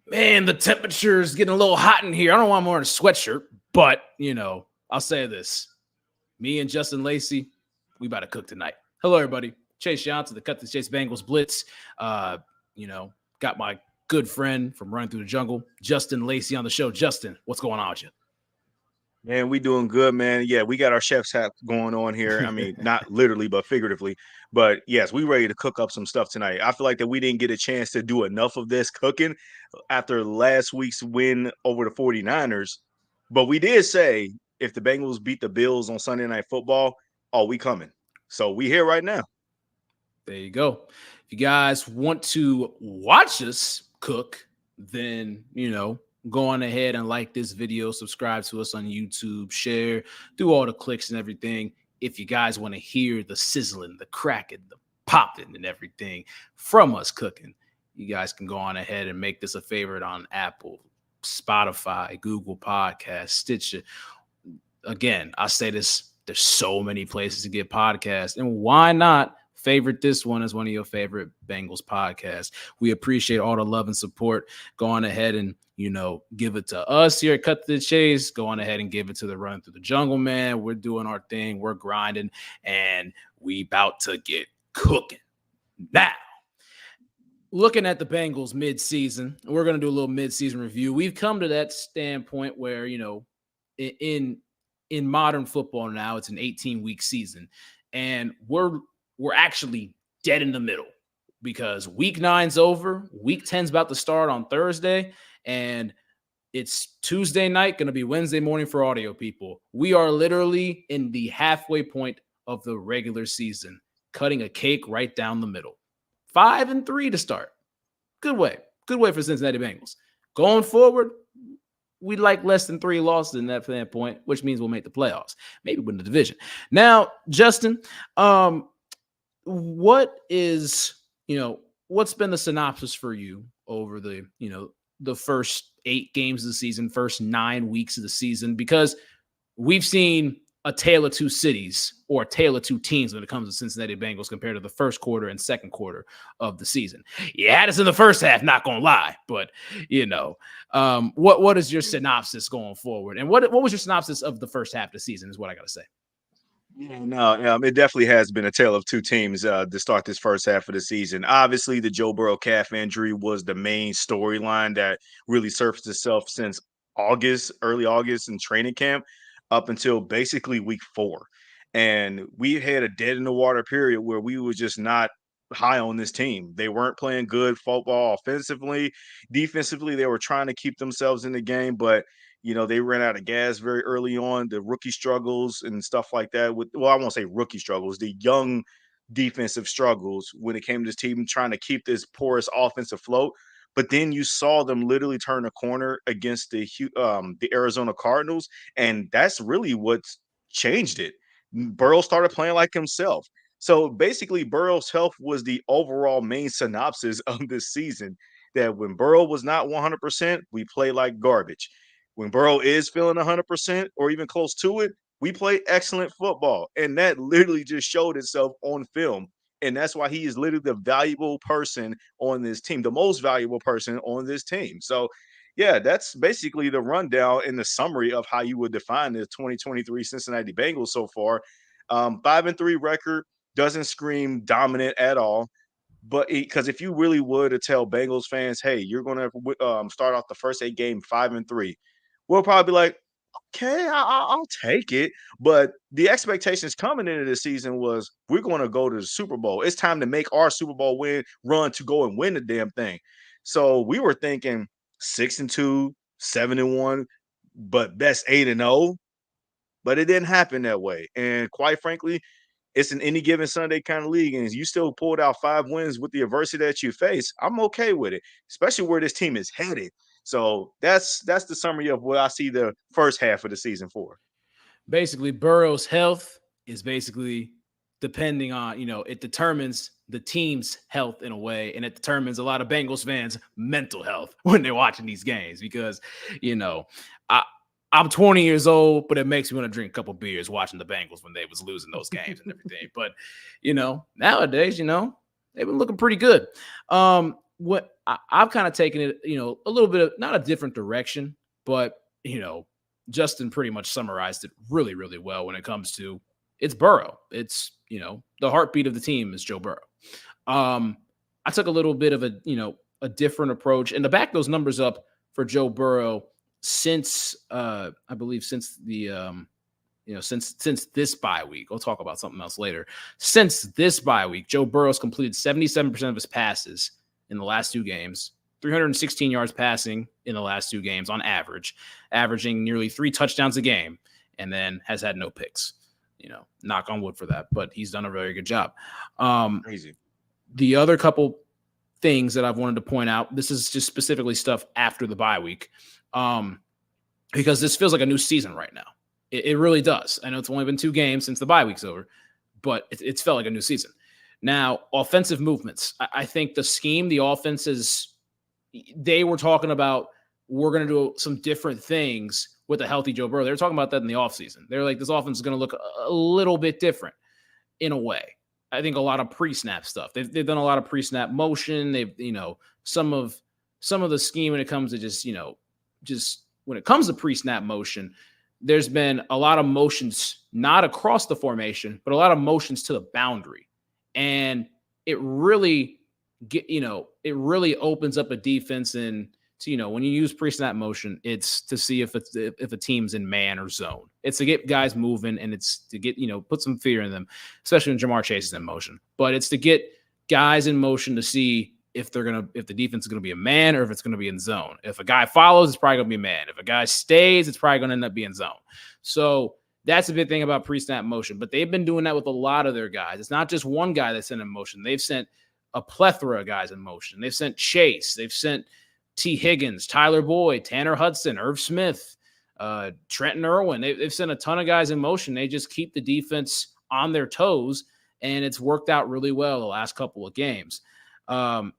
Man, the temperature is getting a little hot in here. I don't know why I'm wearing a sweatshirt, but, I'll say this. Me and Justin Lacey, we about to cook tonight. Hello, everybody. Chase Younts of the Texans-Bengals Blitz. Got my good friend from Running Through the Jungle, Justin Lacey, on the show. Justin, what's going on with you? Man, we doing good, man. Yeah, we got our chef's hat going on here. I mean, not literally, but figuratively. But yes, we ready to cook up some stuff tonight. I feel like that we didn't get a chance to do enough of this cooking after last week's win over the 49ers. But we did say if the Bengals beat the Bills on Sunday Night Football, oh, we coming. So we here right now. There you go. If you guys want to watch us cook, then, go on ahead and like this video, subscribe to us on YouTube, share, do all the clicks and everything. If you guys want to hear the sizzling, the cracking, the popping and everything from us cooking, you guys can go on ahead and make this a favorite on Apple, Spotify, Google Podcasts, Stitcher. Again, I say this, there's so many places to get podcasts, and why not favorite this one as one of your favorite Bengals podcasts? We appreciate all the love and support. Go on ahead and, give it to us here at Cut to the Chase. Go on ahead and give it to the Run Through the Jungle, man. We're doing our thing. We're grinding, and we about to get cooking. Now, looking at the Bengals midseason, we're going to do a little midseason review. We've come to that standpoint where, in modern football now, it's an 18-week season, and we're actually dead in the middle because week 9's over. Week 10's about to start on Thursday, and it's Tuesday night, going to be Wednesday morning for audio people. We are literally in the halfway point of the regular season, cutting a cake right down the middle. 5-3 to start. Good way for Cincinnati Bengals. Going forward, we'd like less than 3 losses in that point, which means we'll make the playoffs, maybe win the division. Now, Justin, what's been the synopsis for you over the first 8 games of the season, first 9 weeks of the season? Because we've seen a tale of two cities, or a tale of two teams when it comes to Cincinnati Bengals compared to the first quarter and second quarter of the season. You had us in the first half, not gonna lie, but what is your synopsis going forward? And what was your synopsis of the first half of the season is what I gotta say. Yeah, no, it definitely has been a tale of two teams to start this first half of the season. Obviously, the Joe Burrow calf injury was the main storyline that really surfaced itself since early August in training camp up until basically week 4. And we had a dead in the water period where we were just not high on this team. They weren't playing good football offensively. Defensively, they were trying to keep themselves in the game, but they ran out of gas very early on. The rookie struggles and stuff like that. I won't say rookie struggles, the young defensive struggles when it came to this team trying to keep this porous offense afloat. But then you saw them literally turn a corner against the Arizona Cardinals, and that's really what changed it. Burrow started playing like himself. So basically, Burrow's health was the overall main synopsis of this season. That when Burrow was not 100%, we play like garbage. When Burrow is feeling 100% or even close to it, we play excellent football. And that literally just showed itself on film. And that's why he is literally the valuable person on this team, the most valuable person on this team. So, yeah, that's basically the rundown and the summary of how you would define the 2023 Cincinnati Bengals so far. 5-3 record doesn't scream dominant at all. But because if you really were to tell Bengals fans, hey, you're going to start off the first 8 game 5-3, we'll probably be like, okay, I'll take it. But the expectations coming into this season was we're going to go to the Super Bowl. It's time to make our Super Bowl run to go and win the damn thing. So we were thinking 6-2, 7-1, but best 8-0. But it didn't happen that way. And quite frankly, it's an any given Sunday kind of league, and you still pulled out 5 wins with the adversity that you face. I'm okay with it, especially where this team is headed. So that's the summary of what I see the first half of the season for. Basically, Burrow's health is basically depending on, it determines the team's health in a way, and it determines a lot of Bengals fans' mental health when they're watching these games because, I'm 20 years old, but it makes me want to drink a couple beers watching the Bengals when they was losing those games and everything. But, nowadays, they've been looking pretty good. what I've kind of taken it, a little bit of not a different direction, but Justin pretty much summarized it really, really well when it comes to it's Burrow. It's the heartbeat of the team is Joe Burrow. I took a little bit of a different approach and to back those numbers up for Joe Burrow since I believe since the since this bye week. We'll talk about something else later. Since this bye week, Joe Burrow's completed 77% of his passes in the last 2 games, 316 yards passing in the last 2 games on average, averaging nearly 3 touchdowns a game, and then has had no picks. Knock on wood for that, but he's done a very good job. Crazy. The other couple things that I've wanted to point out, this is just specifically stuff after the bye week, because this feels like a new season right now. It really does. I know it's only been 2 games since the bye week's over, but it's felt like a new season. Now, offensive movements. I think the scheme, the offenses, they were talking about we're going to do some different things with a healthy Joe Burrow. They were talking about that in the offseason. They're like, this offense is going to look a little bit different in a way. I think a lot of pre-snap stuff. They've done a lot of pre-snap motion. They've, some of the scheme when it comes to just when it comes to pre-snap motion, there's been a lot of motions, not across the formation, but a lot of motions to the boundary. And it really opens up a defense. And when you use pre-snap motion, it's to see if a team's in man or zone. It's to get guys moving and it's to get, put some fear in them, especially when Jamar Chase is in motion. But it's to get guys in motion to see if the defense is going to be a man or if it's going to be in zone. If a guy follows, it's probably going to be a man. If a guy stays, it's probably going to end up being zone. So that's a big thing about pre-snap motion. But they've been doing that with a lot of their guys. It's not just one guy that's sent in motion. They've sent a plethora of guys in motion. They've sent Chase. They've sent T. Higgins, Tyler Boyd, Tanner Hudson, Irv Smith, Trenton Irwin. They've sent a ton of guys in motion. They just keep the defense on their toes, and it's worked out really well the last couple of games. And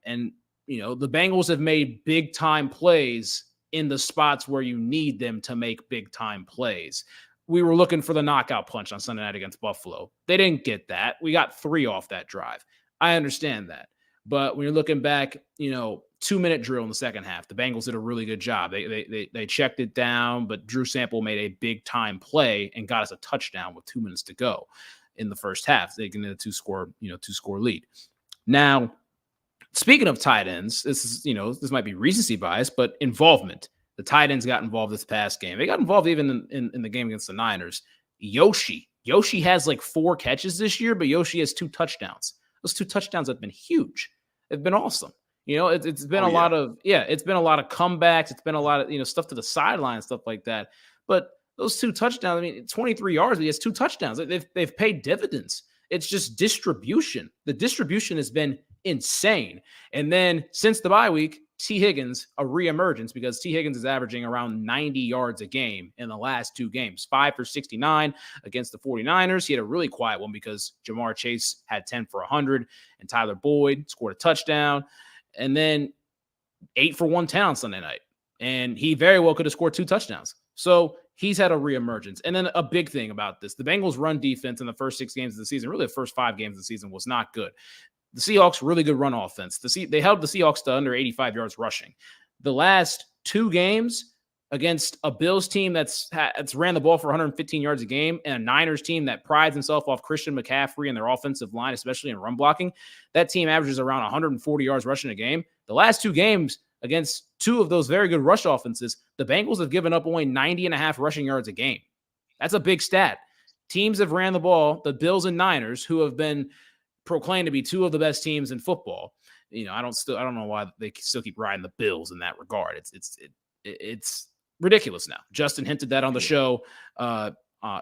the Bengals have made big time plays in the spots where you need them to make big time plays. We were looking for the knockout punch on Sunday night against Buffalo. They didn't get that. We got 3 off that drive. I understand that. But when you're looking back, 2-minute drill in the second half, the Bengals did a really good job. They checked it down, but Drew Sample made a big time play and got us a touchdown with 2 minutes to go in the first half. They get a 2-score lead. Now, speaking of tight ends, this might be recency bias, but involvement. The tight ends got involved this past game. They got involved even in the game against the Niners. Yoshi has like 4 catches this year, but Yoshi has 2 touchdowns. Those 2 touchdowns have been huge. They've been awesome. It's been lot of it's been a lot of comebacks. It's been a lot of stuff to the sideline, stuff like that. But those 2 touchdowns, 23 yards, but he has 2 touchdowns. They've paid dividends. It's just distribution. The distribution has been insane. And then since the bye week, T. Higgins, a reemergence because T. Higgins is averaging around 90 yards a game in the last 2 games, 5 for 69 against the 49ers. He had a really quiet one because Jamar Chase had 10 for 100 and Tyler Boyd scored a touchdown. And then 8 for 110 on Sunday night. And he very well could have scored 2 touchdowns. So he's had a reemergence. And then a big thing about this, the Bengals run defense in the first 6 games of the season, really the first 5 games of the season was not good. The Seahawks, really good run offense. They held the Seahawks to under 85 yards rushing. The last 2 games against a Bills team that's ran the ball for 115 yards a game and a Niners team that prides himself off Christian McCaffrey and their offensive line, especially in run blocking, that team averages around 140 yards rushing a game. The last 2 games against 2 of those very good rush offenses, the Bengals have given up only 90.5 rushing yards a game. That's a big stat. Teams have ran the ball, the Bills and Niners, who have been proclaimed to be 2 of the best teams in football. I don't know why they still keep riding the Bills in that regard. It's ridiculous now. Justin hinted that on the show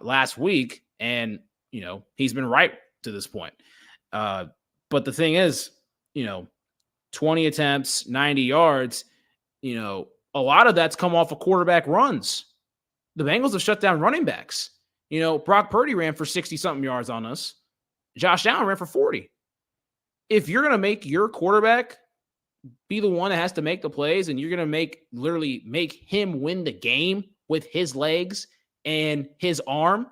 last week, and he's been right to this point. But the thing is, 20 attempts, 90 yards, a lot of that's come off of quarterback runs. The Bengals have shut down running backs. Brock Purdy ran for 60-something yards on us. Josh Allen ran for 40. If you're going to make your quarterback be the one that has to make the plays and you're going to literally make him win the game with his legs and his arm,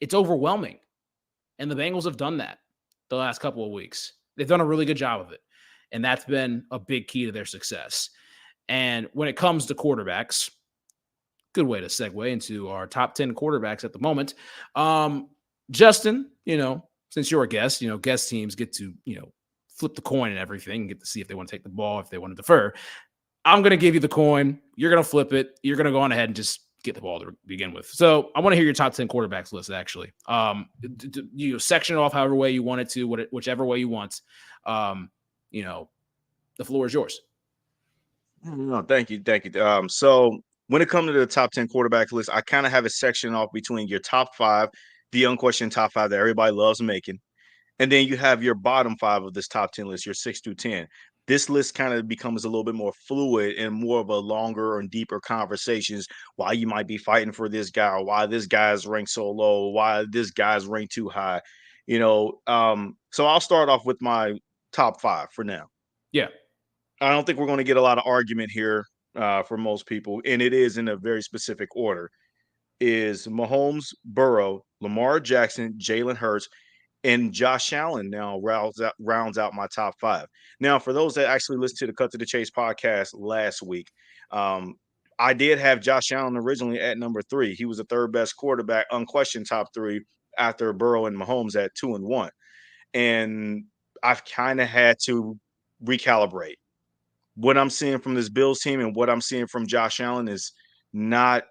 it's overwhelming. And the Bengals have done that the last couple of weeks. They've done a really good job of it. And that's been a big key to their success. And when it comes to quarterbacks, good way to segue into our top 10 quarterbacks at the moment. Justin, since you're a guest, guest teams get to, flip the coin and everything, get to see if they want to take the ball, if they want to defer. I'm going to give you the coin. You're going to flip it. You're going to go on ahead and just get the ball to begin with. So I want to hear your top 10 quarterbacks list, actually. You section it off however way you want it to, whichever way you want. The floor is yours. No, thank you. Thank you. So when it comes to the top 10 quarterback list, I kind of have a section off between your top five, the unquestioned top five that everybody loves making. And then you have your bottom five of this top 10 list, your 6 through 10. This list kind of becomes a little bit more fluid and more of a longer and deeper conversations why you might be fighting for this guy or why this guy's ranked so low, why this guy's ranked too high. So I'll start off with my top five for now. Yeah. I don't think we're going to get a lot of argument here for most people, and it is in a very specific order. Is Mahomes, Burrow, Lamar Jackson, Jalen Hurts, and Josh Allen now rounds out my top five. Now, for those that actually listened to the Cut to the Chase podcast last week, I did have Josh Allen originally at number 3. He was the third best quarterback, unquestioned top 3 after Burrow and Mahomes at 2 and 1. And I've kind of had to recalibrate. What I'm seeing from this Bills team and what I'm seeing from Josh Allen is not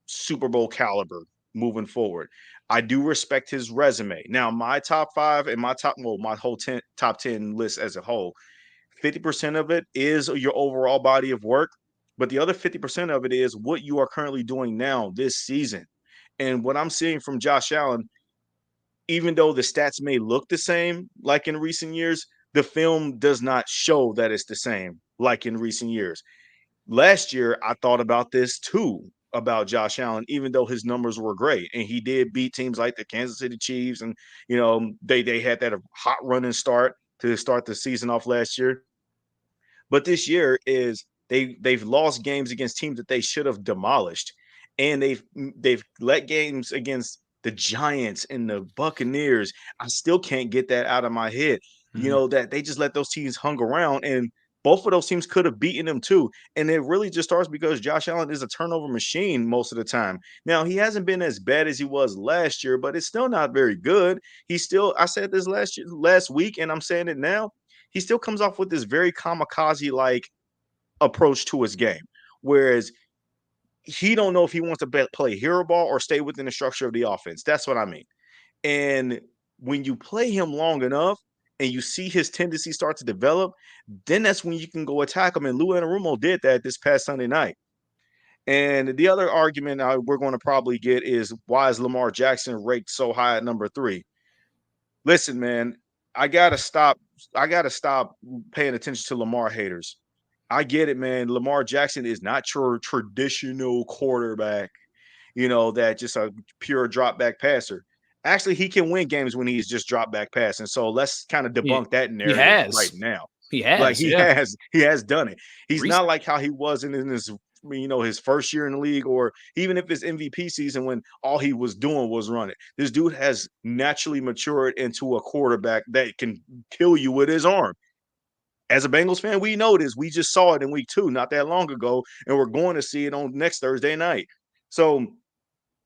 Super Bowl caliber moving forward. I do respect his resume. Now, my top five and my whole top 10 list as a whole, 50% of it is your overall body of work, but the other 50% of it is what you are currently doing now this season. And what I'm seeing from Josh Allen, even though the stats may look the same like in recent years, the film does not show that it's the same like in recent years. Last year, I thought about this too, about Josh Allen, even though his numbers were great. And he did beat teams like the Kansas City Chiefs. And, they had that hot running start to start the season off last year. But this year is they've lost games against teams that they should have demolished. And they've let games against the Giants and the Buccaneers. I still can't get that out of my head. That they just let those teams hung around, and both of those teams could have beaten them too. And it really just starts because Josh Allen is a turnover machine most of the time. Now, he hasn't been as bad as he was last year, but it's still not very good. I said this last week, and I'm saying it now. He still comes off with this very kamikaze-like approach to his game, whereas he don't know if he wants to play hero ball or stay within the structure of the offense. That's what I mean. And when you play him long enough and you see his tendency start to develop, then that's when you can go attack him. And Lou Anarumo did that this past Sunday night. And the other argument we're going to probably get is, why is Lamar Jackson ranked so high at number 3? Listen, man, I gotta stop paying attention to Lamar haters. I get it, man. Lamar Jackson is not your traditional quarterback, that just a pure drop back passer. Actually, he can win games when he's just drop back passing. So let's kind of debunk that He narrative right has. now. He Like has. Yeah. he has done it. He's not Recent. like how he was in his first year in the league, or even if his MVP season when all he was doing was running. This dude has naturally matured into a quarterback that can kill you with his arm. As a Bengals fan, we know this. We just saw it in week 2 not that long ago, and we're going to see it on next Thursday night. So,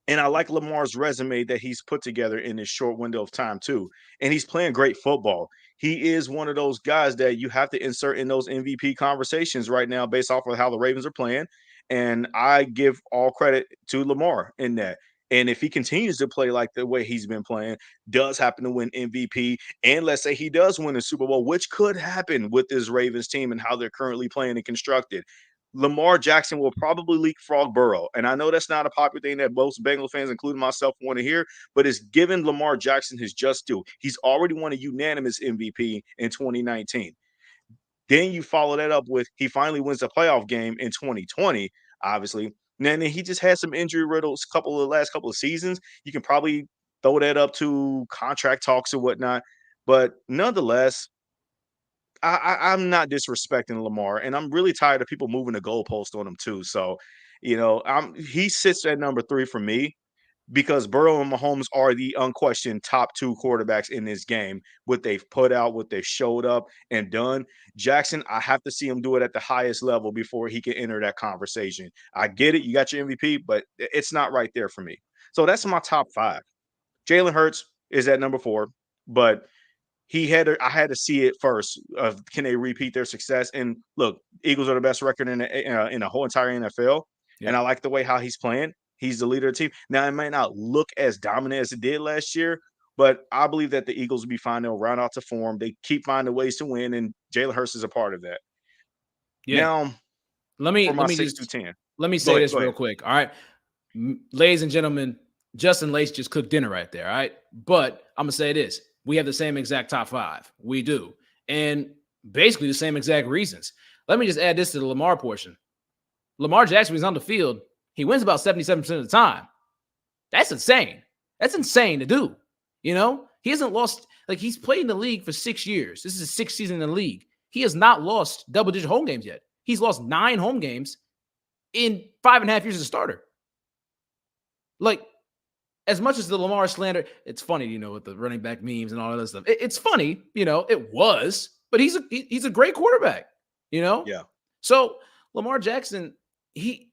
and I like Lamar's resume that he's put together in this short window of time too. And he's playing great football. He is one of those guys that you have to insert in those MVP conversations right now based off of how the Ravens are playing. And I give all credit to Lamar in that. And if he continues to play like the way he's been playing, does happen to win MVP, and let's say he does win the Super Bowl, which could happen with this Ravens team and how they're currently playing and constructed, Lamar Jackson will probably leapfrog Burrow. And I know that's not a popular thing that most Bengals fans, including myself, want to hear, but it's given Lamar Jackson his just due. He's already won a unanimous MVP in 2019. Then you follow that up with he finally wins a playoff game in 2020, obviously. And then he just had some injury riddles last couple of seasons. You can probably throw that up to contract talks and whatnot. But nonetheless, I'm not disrespecting Lamar, and I'm really tired of people moving the goalpost on him too. So, he sits at number 3 for me. because Burrow and Mahomes are the unquestioned top two quarterbacks in this game. What they've put out, what they've showed up and done. Jackson, I have to see him do it at the highest level before he can enter that conversation. I get it. You got your MVP, but it's not right there for me. So that's my top five. Jalen Hurts is at number 4, but I had to see it first. Can they repeat their success? And look, Eagles are the best record in the whole entire NFL, and Yeah. I like the way how he's playing. He's the leader of the team. Now it might not look as dominant as it did last year, but I believe that the Eagles will be fine. They'll round out to form. They keep finding ways to win, and Jalen Hurts is a part of that. Yeah. Now Let for me my let me 6 through just 10. let me Go say ahead. this Go real ahead. quick. All right. Ladies and gentlemen, Justin Lace just cooked dinner right there. All right. But I'm gonna say this. We have the same exact top 5. We do. And basically the same exact reasons. Let me just add this to the Lamar portion. Lamar Jackson, when he's on the field, he wins about 77% of the time. That's insane. That's insane to do. You know, he hasn't lost, like, he's played in the league for 6 years. This is his 6th season in the league. He has not lost double-digit home games yet. He's lost 9 home games in 5.5 years as a starter. Like, as much as the Lamar slander, it's funny, with the running back memes and all of that stuff. It's funny, it was, but he's a great quarterback, you know. Yeah. So Lamar Jackson, he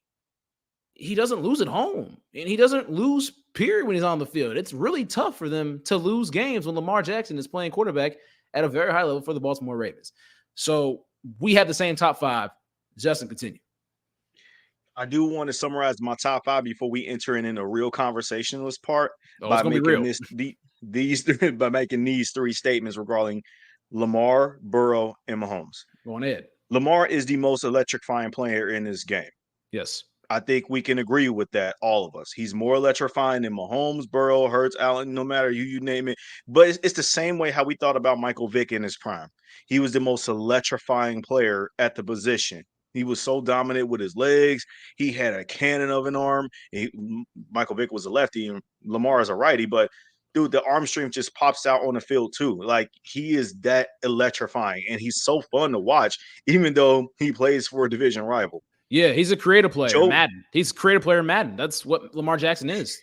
doesn't lose at home, and he doesn't lose period when he's on the field. It's really tough for them to lose games when Lamar Jackson is playing quarterback at a very high level for the Baltimore Ravens. So we have the same top 5. Justin, continue. I do want to summarize my top 5 before we enter in a real conversationalist part Oh, it's by gonna be making real. these by making these 3 statements regarding Lamar, Burrow, and Mahomes. Go on ahead. Lamar is the most electrifying player in this game. Yes. I think we can agree with that, all of us. He's more electrifying than Mahomes, Burrow, Hurts, Allen, no matter who you name it. But it's the same way how we thought about Michael Vick in his prime. He was the most electrifying player at the position. He was so dominant with his legs. He had a cannon of an arm. Michael Vick was a lefty and Lamar is a righty, but dude, the arm strength just pops out on the field too. Like he is that electrifying and he's so fun to watch, even though he plays for a division rival. Yeah, he's a creative player. Joe, Madden. He's a creative player in Madden. That's what Lamar Jackson is.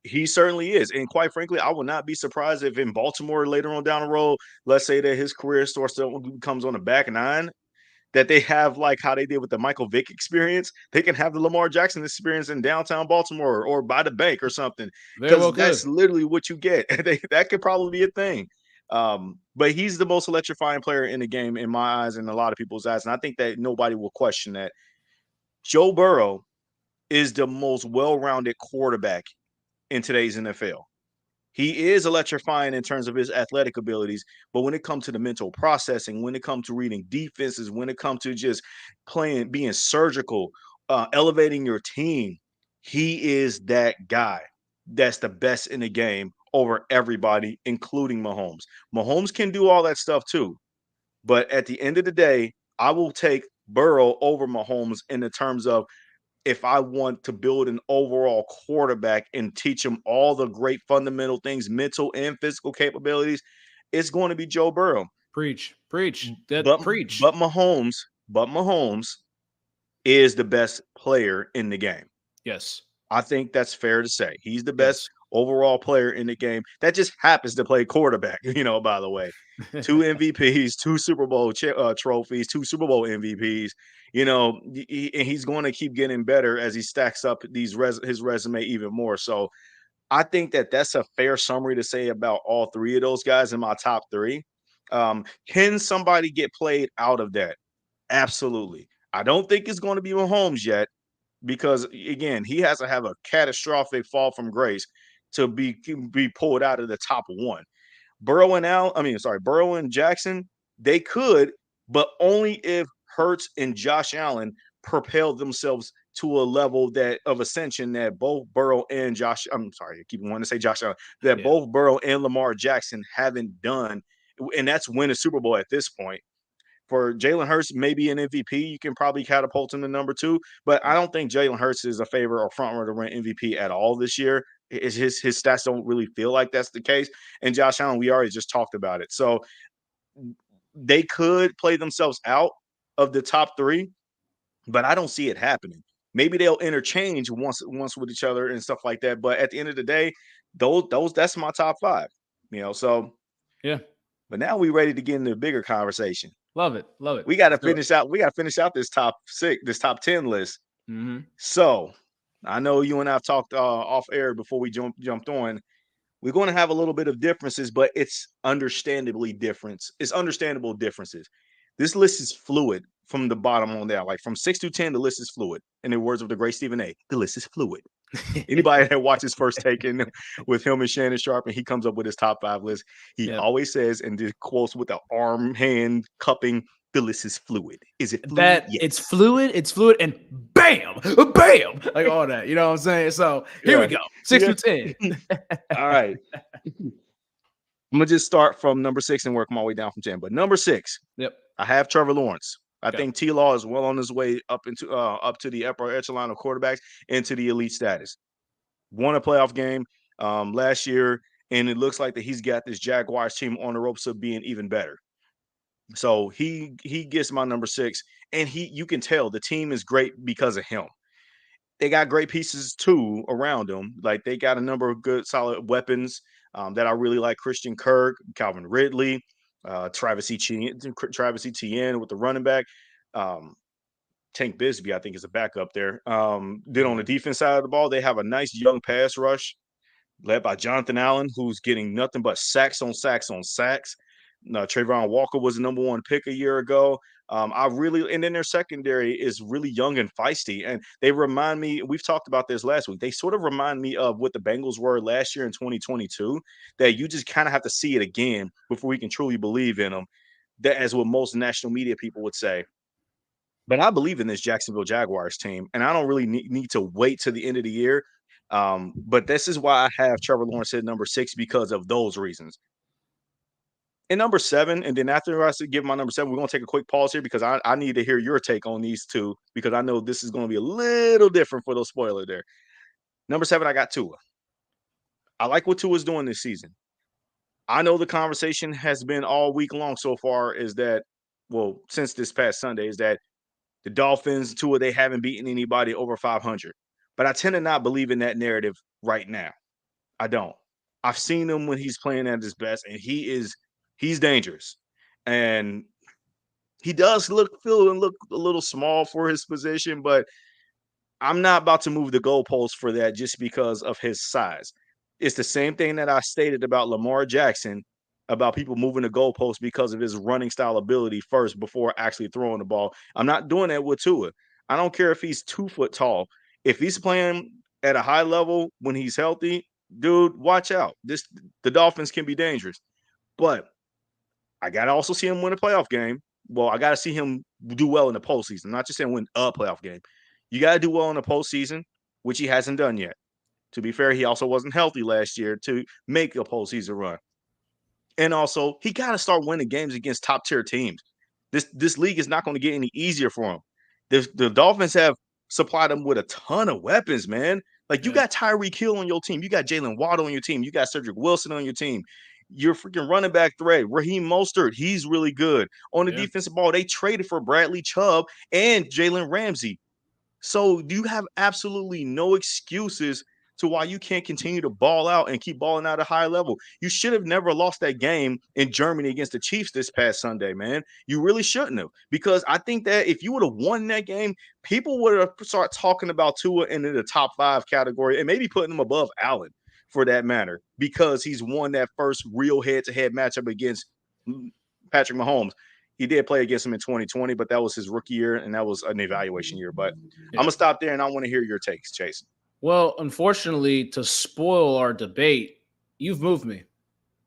he certainly is. And quite frankly, I would not be surprised if in Baltimore later on down the road, let's say that his career starts to comes on the back 9, that they have like how they did with the Michael Vick experience. They can have the Lamar Jackson experience in downtown Baltimore or by the bank or something. Very well Because could. that's literally what you get. That could probably be a thing. But he's the most electrifying player in the game in my eyes and a lot of people's eyes. And I think that nobody will question that. Joe Burrow is the most well-rounded quarterback in today's NFL. He is electrifying in terms of his athletic abilities, but when it comes to the mental processing, when it comes to reading defenses, when it comes to just playing, being surgical, elevating your team, he is that guy that's the best in the game over everybody, including Mahomes. Mahomes can do all that stuff too, but at the end of the day, I will take Burrow over Mahomes in the terms of if I want to build an overall quarterback and teach him all the great fundamental things, mental and physical capabilities, it's going to be Joe Burrow. Preach. Preach. That But preach. but Mahomes, but Mahomes is the best player in the game. Yes. I think that's fair to say. He's the best Yes. overall player in the game. That just happens to play quarterback, by the way. 2 MVPs, 2 Super Bowl trophies, 2 Super Bowl MVPs. And he's going to keep getting better as he stacks up his resume even more. So I think that that's a fair summary to say about all 3 of those guys in my top 3. Can somebody get played out of that? Absolutely. I don't think it's going to be Mahomes yet because again, he has to have a catastrophic fall from grace to be pulled out of the top 1. Burrow and Jackson, they could, but only if Hurts and Josh Allen propel themselves to a level that of ascension that both Burrow and I keep wanting to say Josh Allen, that Yeah. both Burrow and Lamar Jackson haven't done, and that's win a Super Bowl at this point. For Jalen Hurts, maybe an MVP, you can probably catapult him to number 2. But I don't think Jalen Hurts is a favorite or front runner to win MVP at all this year. His stats don't really feel like that's the case. And Josh Allen, we already just talked about it. So they could play themselves out of the top 3, but I don't see it happening. Maybe they'll interchange once with each other and stuff like that. But at the end of the day, those that's my top 5. So Yeah. but now we ready to get into a bigger conversation. Love it. Love it. We got to Let's do it. finish out. We got to finish out this top 10 list. Mm-hmm. So I know you and I've talked off air before we jumped on. We're going to have a little bit of differences, but it's understandably different. It's understandable differences. This list is fluid from the bottom on down. Like from 6 to 10, the list is fluid. In the words of the great Stephen A., the list is fluid. Anybody that watches First Take in with him and Shannon Sharp, and he comes up with his top 5 list, he always says, and just quotes with the arm hand cupping, the list is fluid. Is it fluid? That yes. It's fluid, and bam, bam, like all that. You know what I'm saying? So here we go. 6 to 10. All right. I'm gonna just start from number 6 and work my way down from 10. But number 6, I have Trevor Lawrence. I think T-Law is well on his way up to the upper echelon of quarterbacks into the elite status. Won a playoff game last year, and it looks like that he's got this Jaguars team on the ropes of being even better. So he gets my number 6, and you can tell the team is great because of him. They got great pieces too around them. Like they got a number of good, solid weapons that I really like. Christian Kirk, Calvin Ridley, Travis Etienne with the running back. Tank Bisbee, I think, is a backup there. Then on the defense side of the ball, they have a nice young pass rush led by Jonathan Allen, who's getting nothing but sacks on sacks on sacks. Trayvon Walker was the number 1 pick a year ago. And then their secondary is really young and feisty. And they remind me, we've talked about this last week, they sort of remind me of what the Bengals were last year in 2022, that you just kind of have to see it again before we can truly believe in them. That, as what most national media people would say. But I believe in this Jacksonville Jaguars team, and I don't really need to wait to the end of the year. But this is why I have Trevor Lawrence at number 6 because of those reasons. And number 7, and then after I give my number 7, we're going to take a quick pause here because I need to hear your take on these two because I know this is going to be a little different for those spoilers there. Number 7, I got Tua. I like what Tua's doing this season. I know the conversation has been all week long so far is that, well, since this past Sunday, is that the Dolphins, Tua, they haven't beaten anybody over 500. But I tend to not believe in that narrative right now. I don't. I've seen him when he's playing at his best, and he's dangerous. And he does feel a little small for his position, but I'm not about to move the goalposts for that just because of his size. It's the same thing that I stated about Lamar Jackson, about people moving the goalposts because of his running style ability first before actually throwing the ball. I'm not doing that with Tua. I don't care if he's 2 foot tall. If he's playing at a high level when he's healthy, dude, watch out. The Dolphins can be dangerous. But I got to also see him win a playoff game. Well, I got to see him do well in the postseason. I'm not just saying win a playoff game. You got to do well in the postseason, which he hasn't done yet. To be fair, he also wasn't healthy last year to make a postseason run. And also, he got to start winning games against top-tier teams. This league is not going to get any easier for him. The Dolphins have supplied him with a ton of weapons, man. Like, you got Tyreek Hill on your team. You got Jalen Waddle on your team. You got Cedric Wilson on your team. Your freaking running back threat, Raheem Mostert, he's really good. On the defensive ball, they traded for Bradley Chubb and Jalen Ramsey. So you have absolutely no excuses to why you can't continue to ball out and keep balling out at a high level. You should have never lost that game in Germany against the Chiefs this past Sunday, man. You really shouldn't have, because I think that if you would have won that game, people would have started talking about Tua into the top 5 category and maybe putting him above Allen for that matter, because he's won that first real head-to-head matchup against Patrick Mahomes. He did play against him in 2020, but that was his rookie year, and that was an evaluation year. But I'm going to stop there, and I want to hear your takes, Chase. Well, unfortunately, to spoil our debate, you've moved me.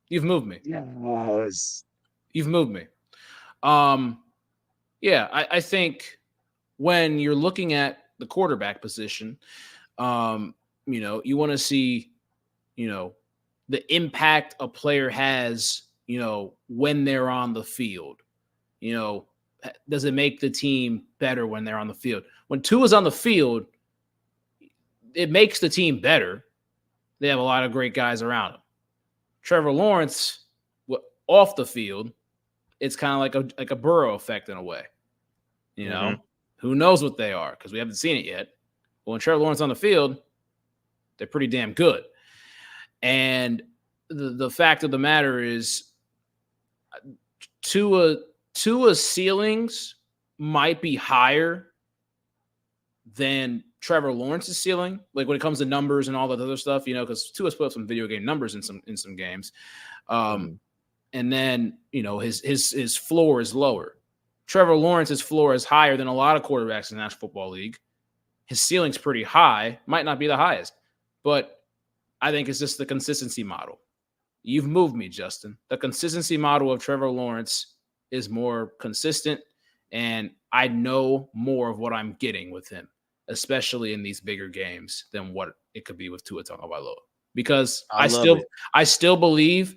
You've moved me. Yes. You've moved me. I think when you're looking at the quarterback position, you want to see, the impact a player has, when they're on the field. Does it make the team better when they're on the field? When Tua's on the field, it makes the team better. They have a lot of great guys around him. Trevor Lawrence, off the field, it's kind of like a Burrow effect in a way. Who knows what they are because we haven't seen it yet. Well, when Trevor Lawrence on the field, they're pretty damn good. And the fact of the matter is, Tua's ceilings might be higher than Trevor Lawrence's ceiling, like when it comes to numbers and all that other stuff, because Tua's put up some video game numbers in some games. And then, his floor is lower. Trevor Lawrence's floor is higher than a lot of quarterbacks in the National Football League. His ceiling's pretty high, might not be the highest, but I think it's just the consistency model. You've moved me, Justin. The consistency model of Trevor Lawrence is more consistent, and I know more of what I'm getting with him, especially in these bigger games, than what it could be with Tua Tagovailoa. Because I still believe.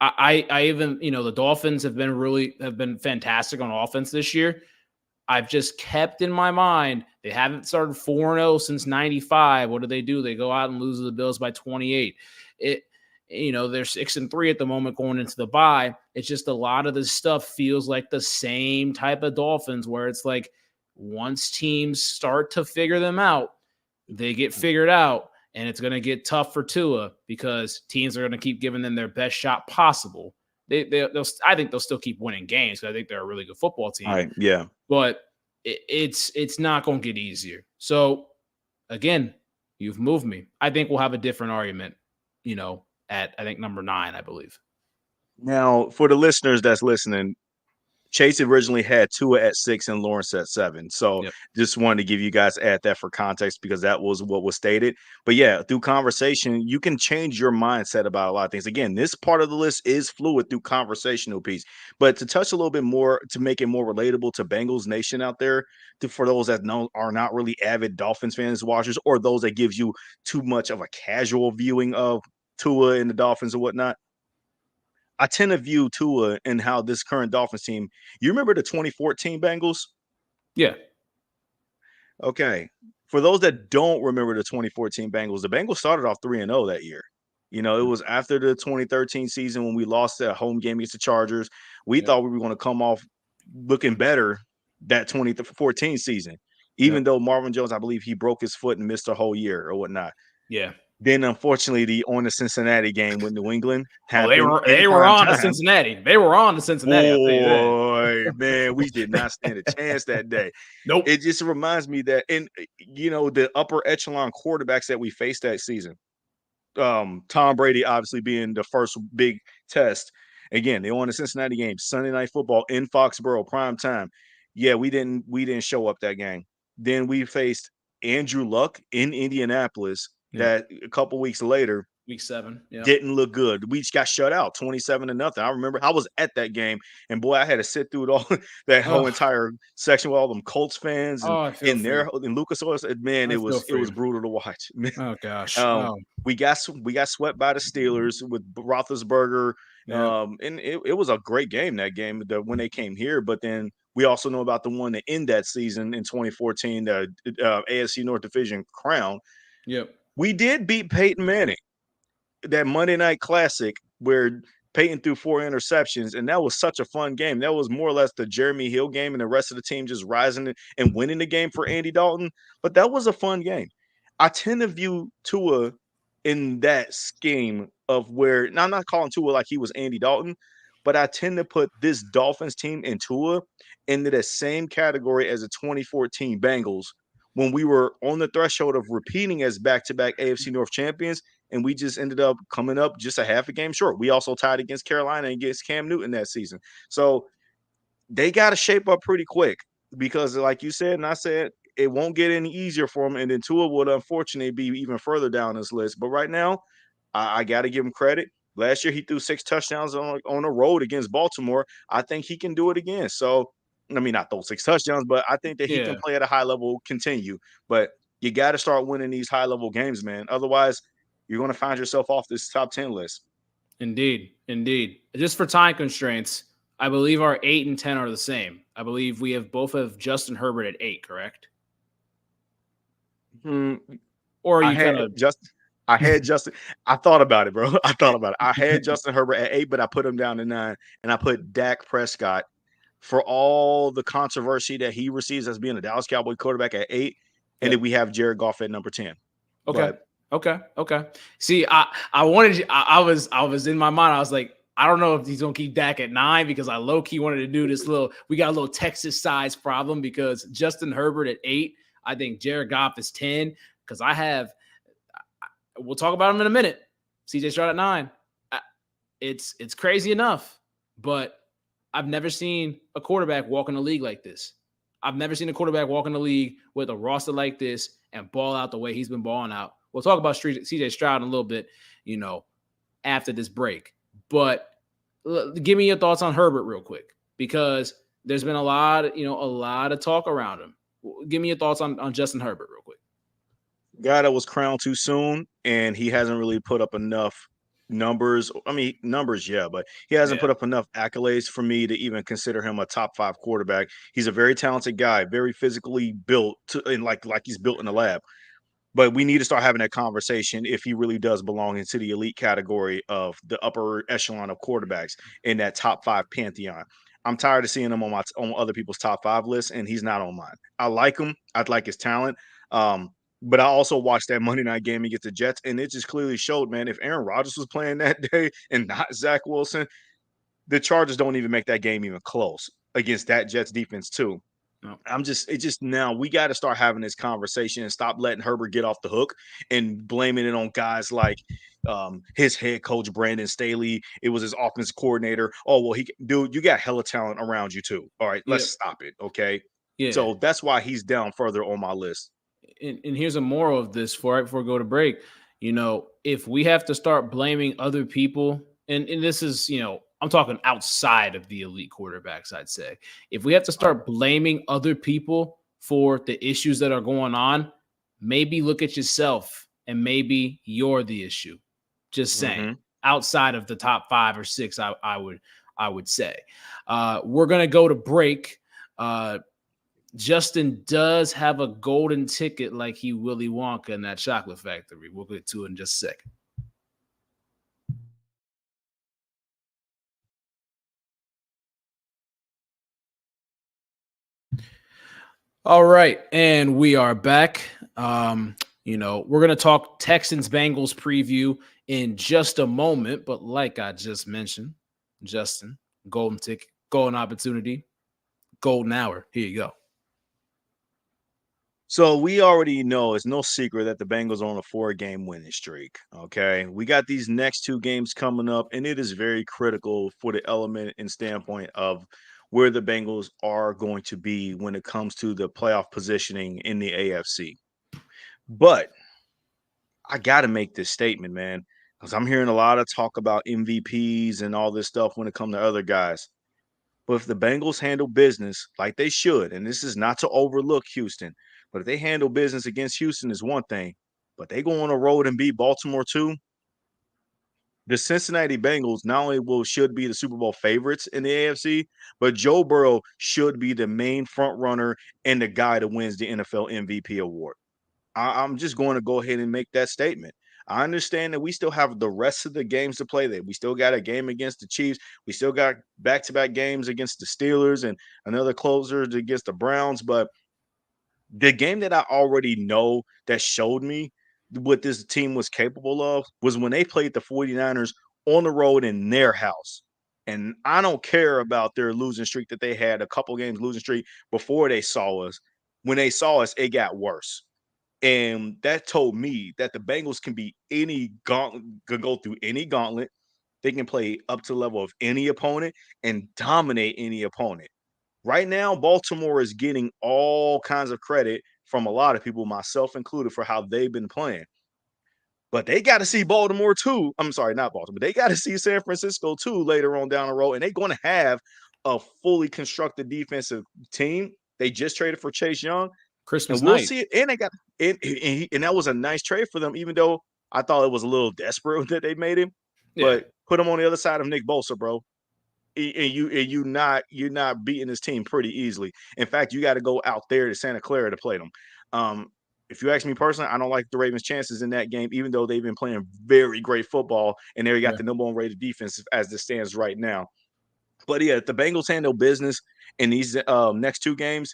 I even, the Dolphins have been fantastic on offense this year. I've just kept in my mind, they haven't started 4-0 since 95. What do? They go out and lose to the Bills by 28. They're 6-3 at the moment going into the bye. It's just a lot of this stuff feels like the same type of Dolphins, where it's like once teams start to figure them out, they get figured out. And it's going to get tough for Tua because teams are going to keep giving them their best shot possible. I think they'll still keep winning games because I think they're a really good football team. All right, yeah. But it's not going to get easier. So, again, you've moved me. I think we'll have a different argument, at, I think, number 9, I believe. Now, for the listeners that's listening, Chase originally had Tua at 6 and Lawrence at 7. So just wanted to give you guys add that for context because that was what was stated. But yeah, through conversation, you can change your mindset about a lot of things. Again, this part of the list is fluid through conversational piece. But to touch a little bit more, to make it more relatable to Bengals Nation out there, for those that are not really avid Dolphins fans, watchers, or those that gives you too much of a casual viewing of Tua and the Dolphins and whatnot, I tend to view Tua and how this current Dolphins team. You remember the 2014 Bengals? Yeah. Okay. For those that don't remember the 2014 Bengals, the Bengals started off 3-0 that year. It was after the 2013 season when we lost that home game against the Chargers. We thought we were going to come off looking better that 2014 season, even though Marvin Jones, I believe he broke his foot and missed a whole year or whatnot. Yeah. Then, unfortunately, the Cincinnati game with New England happened. They were on to Cincinnati. They were on to Cincinnati. Boy, man, we did not stand a chance that day. Nope. It just reminds me that, and the upper echelon quarterbacks that we faced that season, Tom Brady obviously being the first big test. Again, they won the Cincinnati game, Sunday Night Football in Foxborough, prime time. Yeah, we didn't show up that game. Then we faced Andrew Luck in Indianapolis. That a couple weeks later, week 7, didn't look good. We just got shut out 27-0. I remember I was at that game, and boy, I had to sit through it all that whole entire section with all them Colts fans and in Lucas Oil. Man, it was brutal to watch. Oh gosh. We got swept by the Steelers with Roethlisberger. And it was a great game, that game when they came here, but then we also know about the one that in that season in 2014, the AFC North Division crown. Yep. We did beat Peyton Manning, that Monday Night Classic where Peyton threw 4 interceptions, and that was such a fun game. That was more or less the Jeremy Hill game and the rest of the team just rising and winning the game for Andy Dalton. But that was a fun game. I tend to view Tua in that scheme of where, now I'm not calling Tua like he was Andy Dalton, but I tend to put this Dolphins team and Tua into the same category as the 2014 Bengals, when we were on the threshold of repeating as back-to-back AFC North champions, and we just ended up coming up just a half a game short. We also tied against Carolina and against Cam Newton that season. So they got to shape up pretty quick because, like you said and I said, it won't get any easier for them, and then Tua would unfortunately be even further down this list. But right now, I got to give him credit. Last year, he threw 6 touchdowns on the road against Baltimore. I think he can do it again. So, I mean, not those 6 touchdowns, but I think that he can play at a high level, continue. But you got to start winning these high-level games, man. Otherwise, you're going to find yourself off this top 10 list. Indeed. Just for time constraints, I believe our 8 and 10 are the same. I believe we both have Justin Herbert at 8, correct? Or you kind of I had Justin. I thought about it, bro. I had Justin Herbert at 8, but I put him down to 9, and I put Dak Prescott, for all the controversy that he receives as being a Dallas Cowboy quarterback, at 8. and Yep. then we have Jared Goff at number 10. Okay. But Okay. See, I wanted you. I was in my mind. I was like, I don't know if he's gonna keep Dak at 9 because I low key wanted to do this little. We got a little Texas size problem because Justin Herbert at 8. I think Jared Goff is 10 because I have. We'll talk about him in a minute. CJ Stroud at 9. It's crazy enough, but I've never seen a quarterback walk in the league like this. I've never seen a quarterback walk in the league with a roster like this and ball out the way he's been balling out. We'll talk about CJ Stroud in a little bit, after this break. But give me your thoughts on Herbert real quick, because there's been a lot of talk around him. Give me your thoughts on Justin Herbert real quick. Guy that was crowned too soon, and he hasn't really put up enough numbers. I mean, numbers, yeah, but he hasn't put up enough accolades for me to even consider him a top 5 quarterback. He's a very talented guy, very physically built, and like he's built in a lab. But we need to start having that conversation if he really does belong into the elite category of the upper echelon of quarterbacks in that top 5 pantheon. I'm tired of seeing him on other people's top 5 lists, and he's not on mine. I like him. I like his talent. But I also watched that Monday night game against the Jets, and it just clearly showed, man, if Aaron Rodgers was playing that day and not Zach Wilson, the Chargers don't even make that game even close against that Jets defense too. No. Now we got to start having this conversation and stop letting Herbert get off the hook and blaming it on guys like his head coach Brandon Staley. It was his offensive coordinator. Oh well, dude, you got hella talent around you too. All right, let's stop it, okay? Yeah. So that's why he's down further on my list. And here's a moral of this before we go to break. If we have to start blaming other people, and this is, I'm talking outside of the elite quarterbacks, I'd say. If we have to start blaming other people for the issues that are going on, maybe look at yourself and maybe you're the issue. Just saying. Outside of the top 5 or 6, I would say. We're going to go to break. Justin does have a golden ticket like he Willy Wonka in that chocolate factory. We'll get to it in just a second. All right, and we are back. We're going to talk Texans-Bengals preview in just a moment, but like I just mentioned, Justin, golden ticket, golden opportunity, golden hour. Here you go. So we already know it's no secret that the Bengals are on a 4-game winning streak. Okay. We got these next 2 games coming up, and it is very critical for the element and standpoint of where the Bengals are going to be when it comes to the playoff positioning in the AFC. But I got to make this statement, man, because I'm hearing a lot of talk about MVPs and all this stuff when it comes to other guys. But if the Bengals handle business like they should, and this is not to overlook Houston, but if they handle business against Houston is one thing, but they go on a road and beat Baltimore too, the Cincinnati Bengals not only should be the Super Bowl favorites in the AFC, but Joe Burrow should be the main front runner and the guy that wins the NFL MVP award. I'm just going to go ahead and make that statement. I understand that we still have the rest of the games to play. That we still got a game against the Chiefs. We still got back-to-back games against the Steelers and another closer against the Browns. But the game that I already know that showed me what this team was capable of was when they played the 49ers on the road in their house. And I don't care about their losing streak that they had, a couple games losing streak before they saw us. When they saw us, it got worse. And that told me that the Bengals can be can go through any gauntlet. They can play up to the level of any opponent and dominate any opponent. Right now, Baltimore is getting all kinds of credit from a lot of people, myself included, for how they've been playing. But they got to see Baltimore too. I'm sorry, not Baltimore. They got to see San Francisco too later on down the road. And they're going to have a fully constructed defensive team. They just traded for Chase Young. Christmas And we'll night. see it. And they got and that was a nice trade for them, even though I thought it was a little desperate that they made him. Yeah. But put him on the other side of Nick Bosa, bro. And you're not beating this team pretty easily. In fact, you got to go out there to Santa Clara to play them. If you ask me personally, I don't like the Ravens' chances in that game, even though they've been playing very great football and they got the number 1 rated defense as it stands right now. But yeah, if the Bengals handle business in these next 2 games,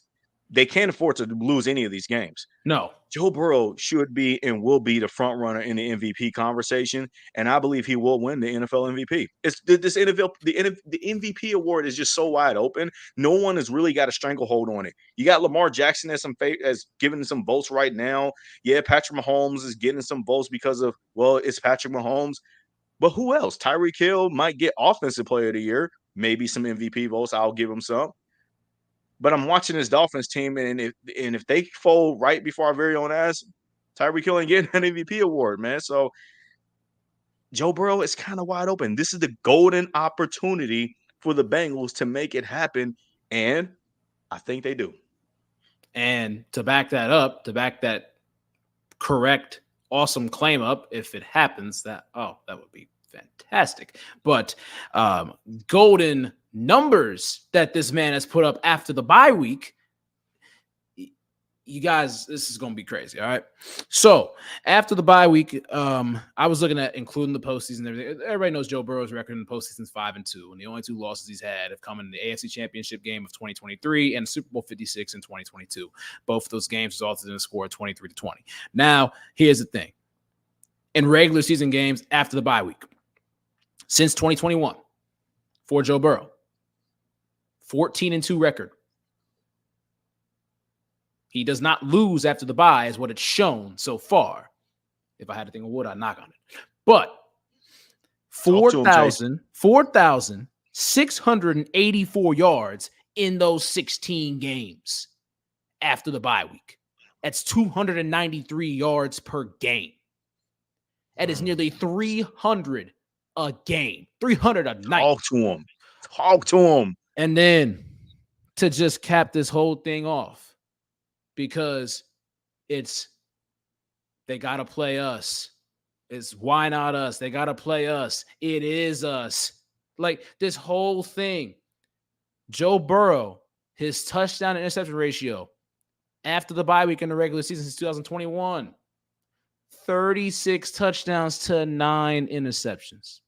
They can't afford to lose any of these games. No. Joe Burrow should be and will be the front runner in the MVP conversation, and I believe he will win the NFL MVP. It's this NFL the MVP award is just so wide open. No one has really got a stranglehold on it. You got Lamar Jackson as giving some votes right now. Yeah, Patrick Mahomes is getting some votes because of it's Patrick Mahomes. But who else? Tyreek Hill might get Offensive Player of the Year, maybe some MVP votes. I'll give him some. But I'm watching this Dolphins team, and if they fold right before our very own eyes, Tyreek Hill ain't getting an MVP award, man. So Joe Burrow is kind of wide open. This is the golden opportunity for the Bengals to make it happen, and I think they do. And to back that correct, awesome claim up, if it happens, that would be fantastic. But golden numbers that this man has put up after the bye week, you guys, this is going to be crazy. All right. So after the bye week, I was looking at including the postseason and everything. Everybody knows Joe Burrow's record in the postseason is 5-2, and the only 2 losses he's had have come in the AFC Championship game of 2023 and Super Bowl 56 in 2022. Both of those games resulted in a score of 23-20. Now, here's the thing: in regular season games after the bye week, since 2021, for Joe Burrow, 14-2 record. He does not lose after the bye, is what it's shown so far. If I had to think of wood, I'd knock on it. But 4,684 yards in those 16 games after the bye week. That's 293 yards per game. That is nearly 300 a game, 300 a night. Talk to him. And then to just cap this whole thing off, because they got to play us. It's why not us? They got to play us. It is us. Like this whole thing. Joe Burrow, his touchdown and interception ratio after the bye week in the regular season since 2021, 36 touchdowns to 9 interceptions.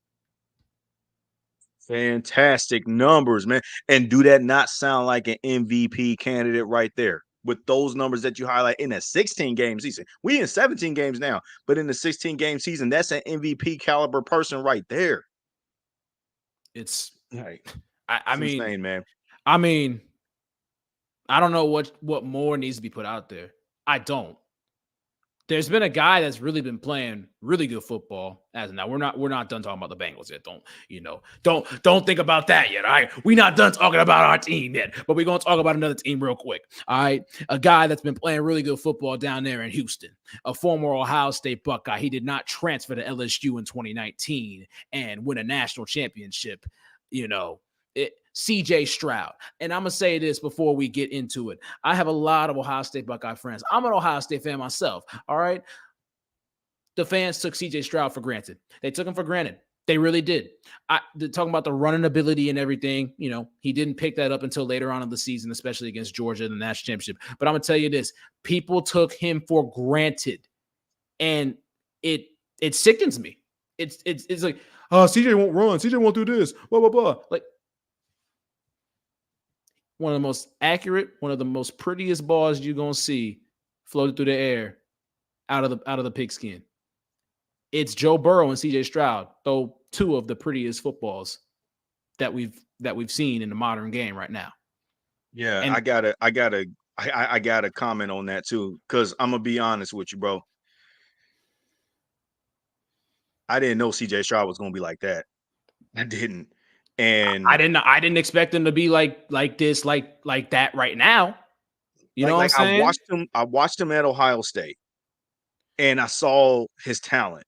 Fantastic numbers, man. And do that not sound like an MVP candidate right there? With those numbers that you highlight in a 16-game season. We in 17 games now, but in the 16-game season, that's an MVP caliber person right there. It's like, I mean, insane, man. I mean, I don't know what more needs to be put out there. I don't. There's been a guy that's really been playing really good football as of now. We're not done talking about the Bengals yet. Don't think about that yet. All right. We're not done talking about our team yet, but we're going to talk about another team real quick. All right. A guy that's been playing really good football down there in Houston, a former Ohio State Buckeye. He did not transfer to LSU in 2019 and win a national championship. CJ Stroud. And I'm going to say this before we get into it. I have a lot of Ohio State Buckeye friends. I'm an Ohio State fan myself. All right. The fans took CJ Stroud for granted. They took him for granted. They really did. Talking about the running ability and everything, he didn't pick that up until later on in the season, especially against Georgia in the national championship. But I'm going to tell you this. People took him for granted. And it sickens me. It's like, CJ won't run. CJ won't do this. Blah, blah, blah. Like, one of the most accurate, one of the most prettiest balls you're going to see floated through the air out of the pigskin. It's Joe Burrow and CJ Stroud, though 2 of the prettiest footballs that we've seen in the modern game right now. Yeah, and I gotta comment on that too, because I'm gonna be honest with you, bro. I didn't know CJ Stroud was gonna be like that. I didn't. And I didn't expect him to be like this, like that right now. You know what I'm saying? I watched him at Ohio State, and I saw his talent,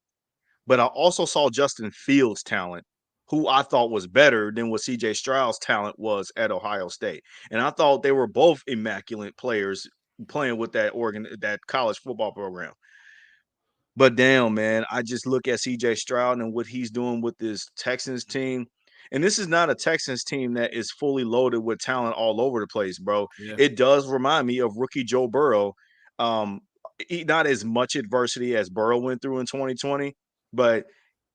but I also saw Justin Fields' talent, who I thought was better than what CJ Stroud's talent was at Ohio State. And I thought they were both immaculate players playing with that college football program. But damn, man, I just look at CJ Stroud and what he's doing with this Texans team. And this is not a Texans team that is fully loaded with talent all over the place, bro. Yeah. It does remind me of rookie Joe Burrow. Not as much adversity as Burrow went through in 2020, but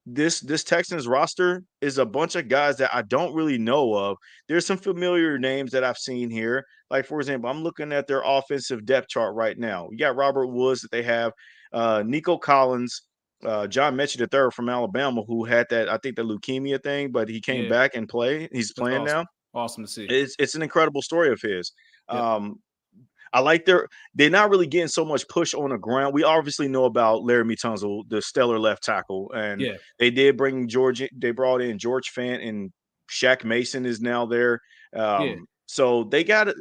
this Texans roster is a bunch of guys that I don't really know of. There's some familiar names that I've seen here. Like, for example, I'm looking at their offensive depth chart right now. You got Robert Woods that they have, Nico Collins, John Mechie III from Alabama, who had that, I think, the leukemia thing, but he came Yeah, back and played. He's that's playing awesome. now. Awesome to see. It's an incredible story of his. Yep. I like they're not really getting so much push on the ground. We obviously know about Laramie Tunsil, the stellar left tackle, and Yeah. they did bring George. They brought in George Fant, and Shaq Mason is now there. Yeah. So they got it.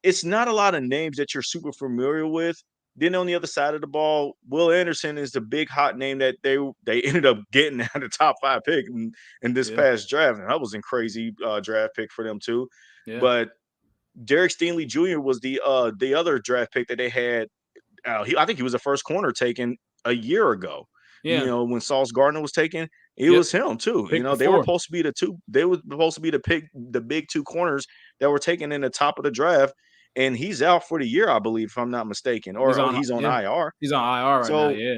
It's not a lot of names that you're super familiar with. Then on the other side of the ball, Will Anderson is the big hot name that they ended up getting at the top 5 pick in this Yeah. past draft, and that was a crazy draft pick for them too. Yeah. But Derek Stingley Jr. was the other draft pick that they had. I think he was the first corner taken a year ago. Yeah. When Sauce Gardner was taken, it Yep. was him too. Pick They were before. supposed to be the two. They were supposed to be the big 2 corners that were taken in the top of the draft, and he's out for the year, I believe, if I'm not mistaken, He's or on. he's on Yeah. IR. He's on IR right now. So Yeah.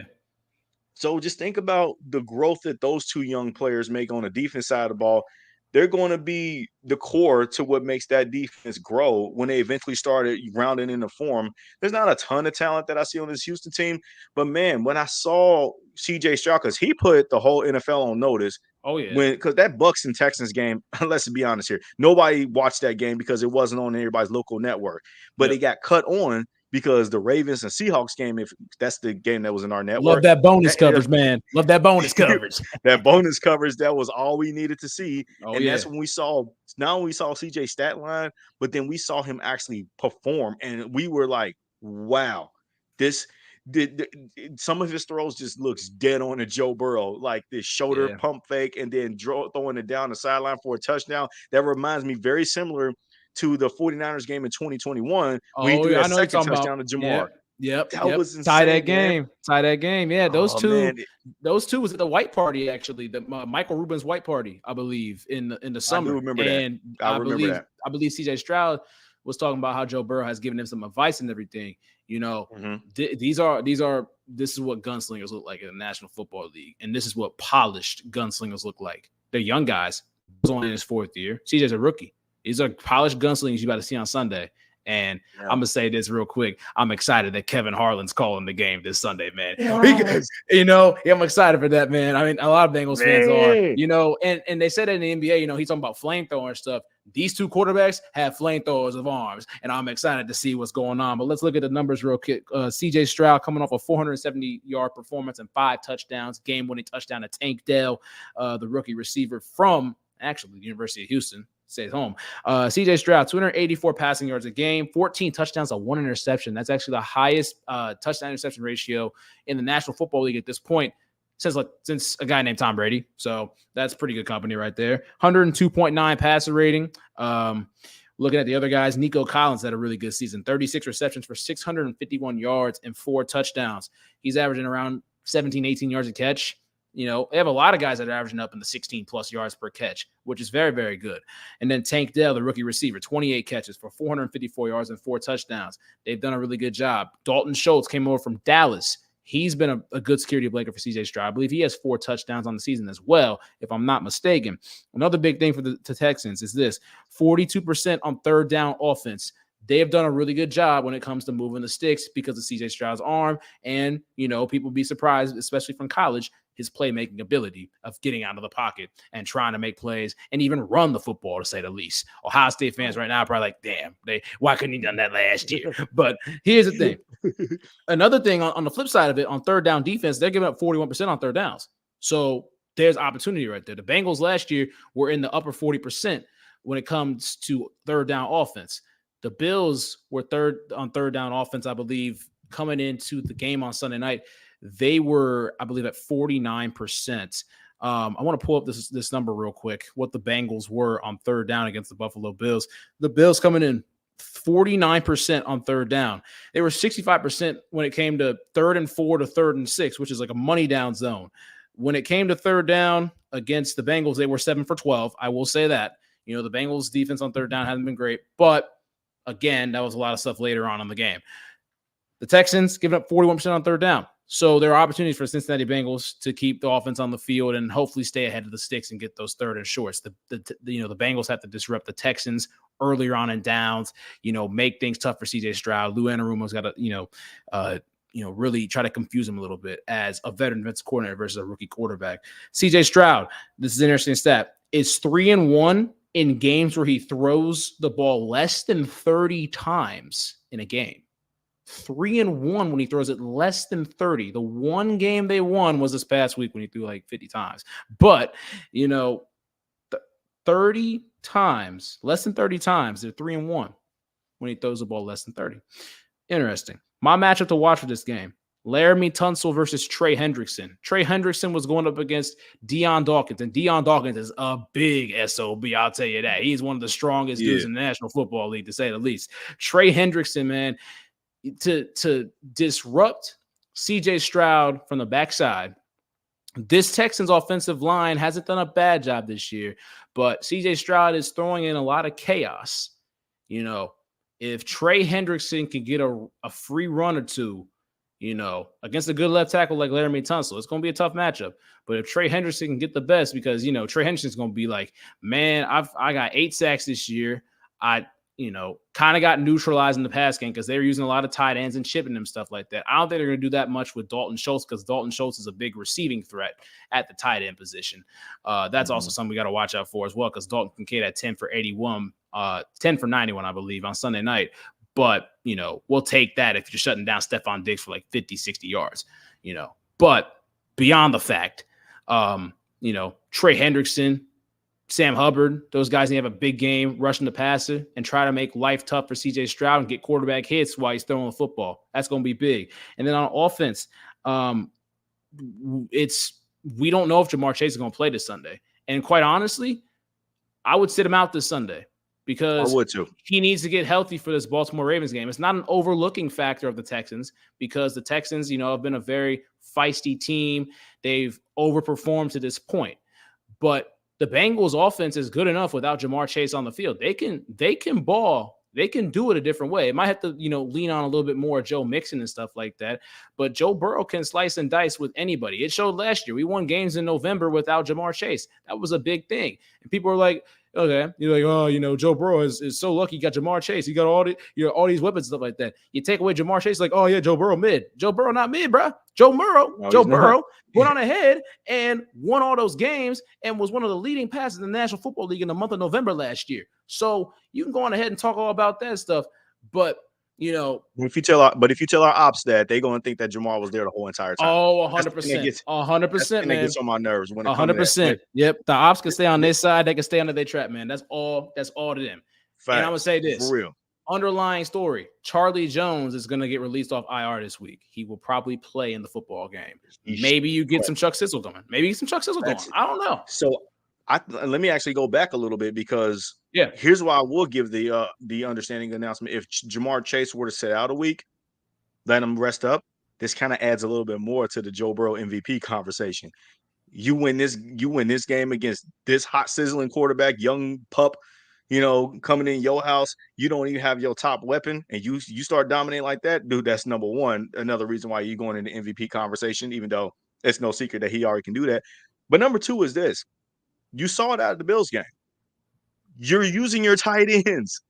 so just think about the growth that those 2 young players make on the defense side of the ball. They're going to be the core to what makes that defense grow when they eventually started rounding into form. There's not a ton of talent that I see on this Houston team, but man, when I saw CJ Stroud, because he put the whole NFL on notice. Oh yeah. Because that Bucks and Texans game, let's be honest here, nobody watched that game because it wasn't on everybody's local network, but Yep. it got cut on because the Ravens and Seahawks game, if that's the game that was in our network. Love that bonus coverage, man. Love that bonus coverage. That bonus coverage, that was all we needed to see. Oh And yeah. that's when we saw, not only we saw CJ stat line, but then we saw him actually perform. And we were like, wow, this some of his throws just looks dead on to Joe Burrow, like this shoulder Yeah. pump fake and then throwing it down the sideline for a touchdown. That reminds me very similar to the 49ers game in 2021 when he Oh threw yeah. I that know what you're second talking about. touchdown to Jamar. Yep. Yep. That Yep. was Tie that insane, man. game. Tie that game. Yeah. Those Oh, two. man. Those two was at the white party actually. The Michael Rubin's white party, I believe, in the summer. I do remember and that. I remember that. I believe CJ Stroud was talking about how Joe Burrow has given him some advice and everything. This is what gunslingers look like in the National Football League, and this is what polished gunslingers look like. They're young guys. He's only in his 4th year. CJ's a rookie. These are polished gunslingers you got to see on Sunday. And I'm gonna say this real quick. I'm excited that Kevin Harlan's calling the game this Sunday, man. Yes. I'm excited for that, man. I mean, a lot of Bengals fans are, and they said it in the NBA, he's talking about flamethrower and stuff. These 2 quarterbacks have flamethrowers of arms, and I'm excited to see what's going on. But let's look at the numbers real quick. CJ Stroud coming off a 470-yard performance and 5 touchdowns, game-winning touchdown to Tank Dell, the rookie receiver from actually the University of Houston. Stays home. CJ Stroud, 284 passing yards a game, 14 touchdowns to 1 interception. That's actually the highest touchdown interception ratio in the National Football League at this point since a guy named Tom Brady. So that's pretty good company right there. 102.9 passer rating. Looking at the other guys, Nico Collins had a really good season. 36 receptions for 651 yards and 4 touchdowns. He's averaging around 17, 18 yards a catch. They have a lot of guys that are averaging up in the 16-plus yards per catch, which is very, very good. And then Tank Dell, the rookie receiver, 28 catches for 454 yards and 4 touchdowns. They've done a really good job. Dalton Schultz came over from Dallas. He's been a good security blanket for CJ Stroud. I believe he has 4 touchdowns on the season as well, if I'm not mistaken. Another big thing for the Texans is this: 42% on third down offense. They have done a really good job when it comes to moving the sticks because of CJ Stroud's arm. And, people be surprised, especially from college, his playmaking ability of getting out of the pocket and trying to make plays and even run the football, to say the least. Ohio State fans right now are probably like, damn, why couldn't he done that last year? But here's the thing. Another thing on the flip side of it, on third down defense, they're giving up 41% on third downs. So there's opportunity right there. The Bengals last year were in the upper 40% when it comes to third down offense. The Bills were third on third down offense, I believe, coming into the game on Sunday night. They were, I believe, at 49%. I want to pull up this number real quick, what the Bengals were on third down against the Buffalo Bills. The Bills coming in 49% on third down. They were 65% when it came to 3rd and 4 to 3rd and 6, which is like a money down zone. When it came to third down against the Bengals, they were 7 for 12. I will say that. The Bengals defense on third down hasn't been great, but again, that was a lot of stuff later on in the game. The Texans giving up 41% on third down. So there are opportunities for Cincinnati Bengals to keep the offense on the field and hopefully stay ahead of the sticks and get those third and shorts. The Bengals have to disrupt the Texans earlier on in downs, make things tough for CJ Stroud. Lou Anarumo's got to, really try to confuse him a little bit as a veteran defensive coordinator versus a rookie quarterback. CJ Stroud, this is an interesting stat, is 3-1 in games where he throws the ball less than 30 times in a game. 3-1 when he throws it less than 30. The one game they won was this past week when he threw like 50 times. But, 30 times, less than 30 times, they're 3-1 when he throws the ball less than 30. Interesting. My matchup to watch for this game, Laramie Tunsil versus Trey Hendrickson. Trey Hendrickson was going up against Deion Dawkins, and Deion Dawkins is a big SOB, I'll tell you that. He's one of the strongest dudes in the National Football League, to say the least. Trey Hendrickson, man, to disrupt CJ Stroud from the backside. This Texans offensive line hasn't done a bad job this year, but CJ Stroud is throwing in a lot of chaos. If Trey Hendrickson can get a free run or two, against a good left tackle like Laramie Tunsil, it's going to be a tough matchup. But if Trey Hendrickson can get the best, because, Trey Hendrickson's going to be like, man, I got 8 sacks this year. I kind of got neutralized in the pass game because they were using a lot of tight ends and chipping them, stuff like that. I don't think they're going to do that much with Dalton Schultz because Dalton Schultz is a big receiving threat at the tight end position. That's also something we got to watch out for as well, because Dalton Kincaid had 10 for 81, 10 for 91, I believe, on Sunday night. But, we'll take that if you're shutting down Stephon Diggs for like 50, 60 yards, But beyond the fact, Trey Hendrickson, Sam Hubbard, those guys need to have a big game rushing the passer and try to make life tough for CJ Stroud and get quarterback hits while he's throwing the football. That's going to be big. And then on offense, we don't know if Jamar Chase is going to play this Sunday. And quite honestly, I would sit him out this Sunday because I would too. He needs to get healthy for this Baltimore Ravens game. It's not an overlooking factor of the Texans because the Texans, have been a very feisty team. They've overperformed to this point. But the Bengals offense is good enough without Jamar Chase on the field. They can ball. They can do it a different way. It might have to, lean on a little bit more Joe Mixon and stuff like that. But Joe Burrow can slice and dice with anybody. It showed last year. We won games in November without Jamar Chase. That was a big thing. And people are like, okay, you're like, oh, Joe Burrow is so lucky. He got Jamar Chase. He got all these weapons, stuff like that. You take away Jamar Chase, like, oh yeah, Joe Burrow mid. Joe Burrow not mid, bro. Joe Burrow went on ahead and won all those games and was one of the leading passers in the National Football League in the month of November last year. So you can go on ahead and talk all about that stuff, but if you tell our ops that, they're going to think that Jamar was there the whole entire time. Oh, 100%. 100%, man. It gets on my nerves when it 100%. Yep. The ops can stay on their side. They can stay under their trap, man. That's all to them. Fact. And I'm going to say this. For real. Underlying story. Charlie Jones is going to get released off IR this week. He will probably play in the football game. Maybe you get some Chuck Sissel going. I don't know. So let me actually go back a little bit because here's why I will give the understanding announcement. If Jamar Chase were to sit out a week, let him rest up, this kind of adds a little bit more to the Joe Burrow MVP conversation. You win this game against this hot sizzling quarterback, young pup, coming in your house. You don't even have your top weapon, and you start dominating like that, dude. That's number one. Another reason why you're going into MVP conversation, even though it's no secret that he already can do that. But number two is this. You saw it out of the Bills game. You're using your tight ends.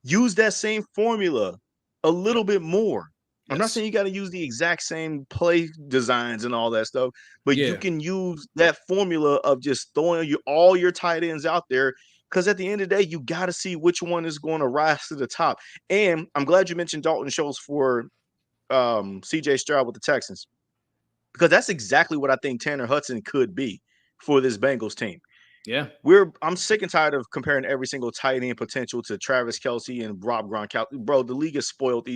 Use that same formula a little bit more. I'm not saying you got to use the exact same play designs and all that stuff, but you can use that formula of just throwing all your tight ends out there, because at the end of the day, you got to see which one is going to rise to the top. And I'm glad you mentioned Dalton Schultz for CJ Stroud with the Texans, because that's exactly what I think Tanner Hudson could be for this Bengals team. Yeah. I'm sick and tired of comparing every single tight end potential to Travis Kelce and Rob Gronkowski. Bro, the league has spoiled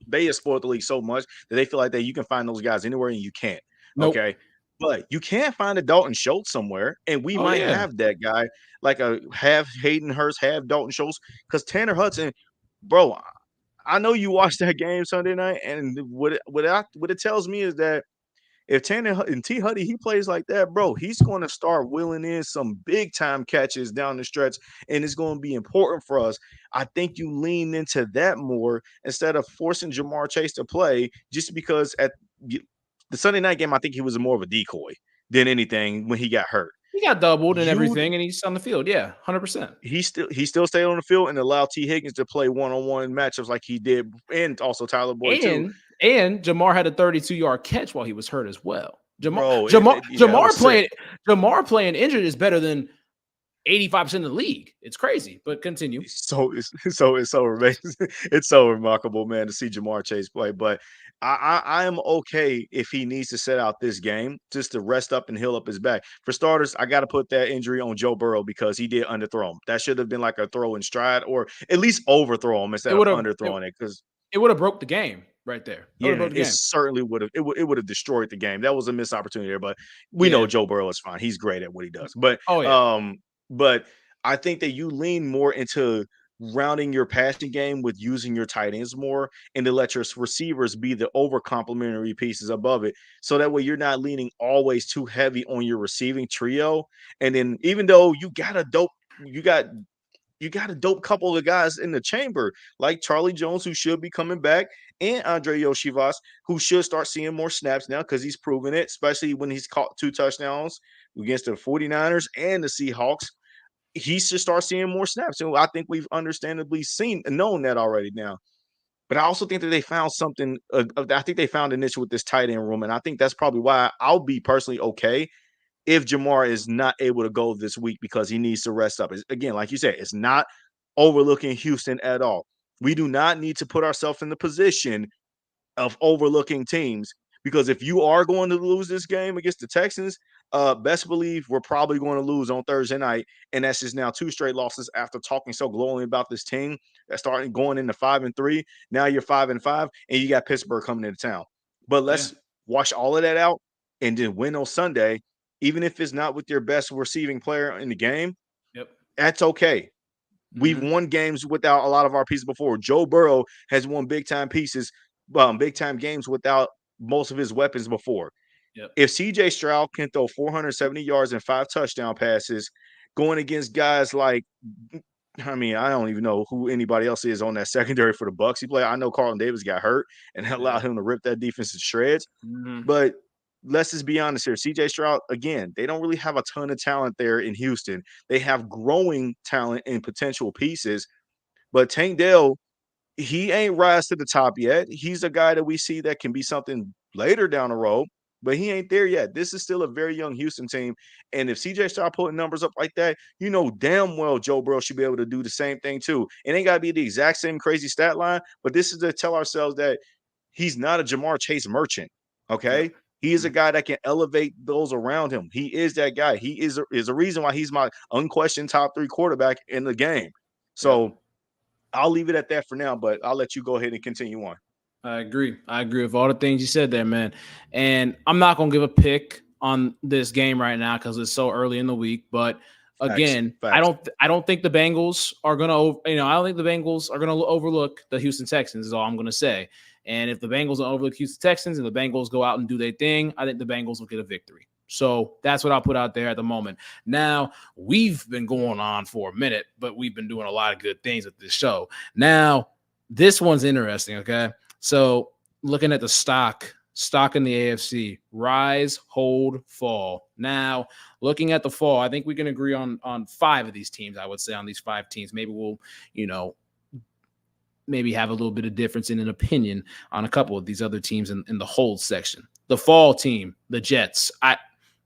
they have spoiled the league so much that they feel like that you can find those guys anywhere and you can't. Nope. Okay. But you can't find a Dalton Schultz somewhere, and we might have that guy, like a have Hayden Hurst, have Dalton Schultz, because Tanner Hudson, bro, I know you watched that game Sunday night, and what it tells me is that if Tanner and T. Huddy, he plays like that, bro, he's going to start wheeling in some big time catches down the stretch, and it's going to be important for us. I think you lean into that more instead of forcing Jamar Chase to play just because the Sunday night game, I think he was more of a decoy than anything when he got hurt. He got doubled and You everything, and he's on the field. Yeah, 100%. he still stayed on the field and allowed T. Higgins to play one-on-one matchups like he did, and also Tyler Boyd too. And Jamar had a 32-yard catch while he was hurt as well. Bro, that was sick. Jamar playing injured is better than 85% of the league. It's crazy, but continue. It's so amazing. It's so remarkable, man, to see Jamar Chase play. But I am okay if he needs to set out this game just to rest up and heal up his back. For starters, I got to put that injury on Joe Burrow because he did underthrow him. That should have been like a throw in stride, or at least overthrow him instead of underthrowing it. Because it would have broke the game right there. It certainly would have. It would have destroyed the game. That was a missed opportunity there. But we know Joe Burrow is fine. He's great at what he does. But but I think that you lean more into rounding your passing game with using your tight ends more, and to let your receivers be the over complementary pieces above it. So that way you're not leaning always too heavy on your receiving trio. And then even though you got a dope couple of guys in the chamber, like Charlie Jones, who should be coming back, and Andre Yoshivas, who should start seeing more snaps now because he's proven it, especially when he's caught 2 touchdowns against the 49ers and the Seahawks. He should start seeing more snaps. And I think we've understandably known that already now. But I also think that they found something. I think they found an issue with this tight end room. And I think that's probably why I'll be personally okay if Jamar is not able to go this week because he needs to rest up. Again, like you said, it's not overlooking Houston at all. We do not need to put ourselves in the position of overlooking teams, because if you are going to lose this game against the Texans, best believe we're probably going to lose on Thursday night. And that's just now 2 straight losses after talking so glowingly about this team that's starting going into 5-3. Now you're 5-5 and you got Pittsburgh coming into town. But let's wash all of that out and then win on Sunday, even if it's not with your best receiving player in the game. That's okay. We've won games without a lot of our pieces before. Joe Burrow has won big time games without most of his weapons before. If CJ Stroud can throw 470 yards and 5 touchdown passes going against guys like, I don't even know who anybody else is on that secondary for the Bucs. I know Carlton Davis got hurt and allowed him to rip that defense to shreds. But let's just be honest here. CJ Stroud, again, they don't really have a ton of talent there in Houston. They have growing talent and potential pieces. But Tank Dell, he ain't rise to the top yet. He's a guy that we see that can be something later down the road, but he ain't there yet. This is still a very young Houston team. And if CJ start putting numbers up like that, you know damn well Joe Burrow should be able to do the same thing too. It ain't got to be the exact same crazy stat line, but this is to tell ourselves that he's not a Jamar Chase merchant, okay? He is a guy that can elevate those around him. He is that guy. He is a reason why he's my unquestioned top 3 quarterback in the game. So I'll leave it at that for now, but I'll let you go ahead and continue on. I agree with all the things you said there, man. And I'm not going to give a pick on this game right now because it's so early in the week. But again, Facts. I don't think the Bengals are going to, I don't think the Bengals are going to overlook the Houston Texans is all I'm going to say. And if the Bengals don't overlook Houston Texans and the Bengals go out and do their thing, I think the Bengals will get a victory. So that's what I'll put out there at the moment. Now, we've been going on for a minute, but we've been doing a lot of good things with this show. Now, this one's interesting, okay? So looking at the stock in the AFC, rise, hold, fall. Now, looking at the fall, I think we can agree on 5 of these teams, I would say, on these 5 teams. Maybe we'll, maybe have a little bit of difference in an opinion on a couple of these other teams in the hold section. The fall team, the Jets.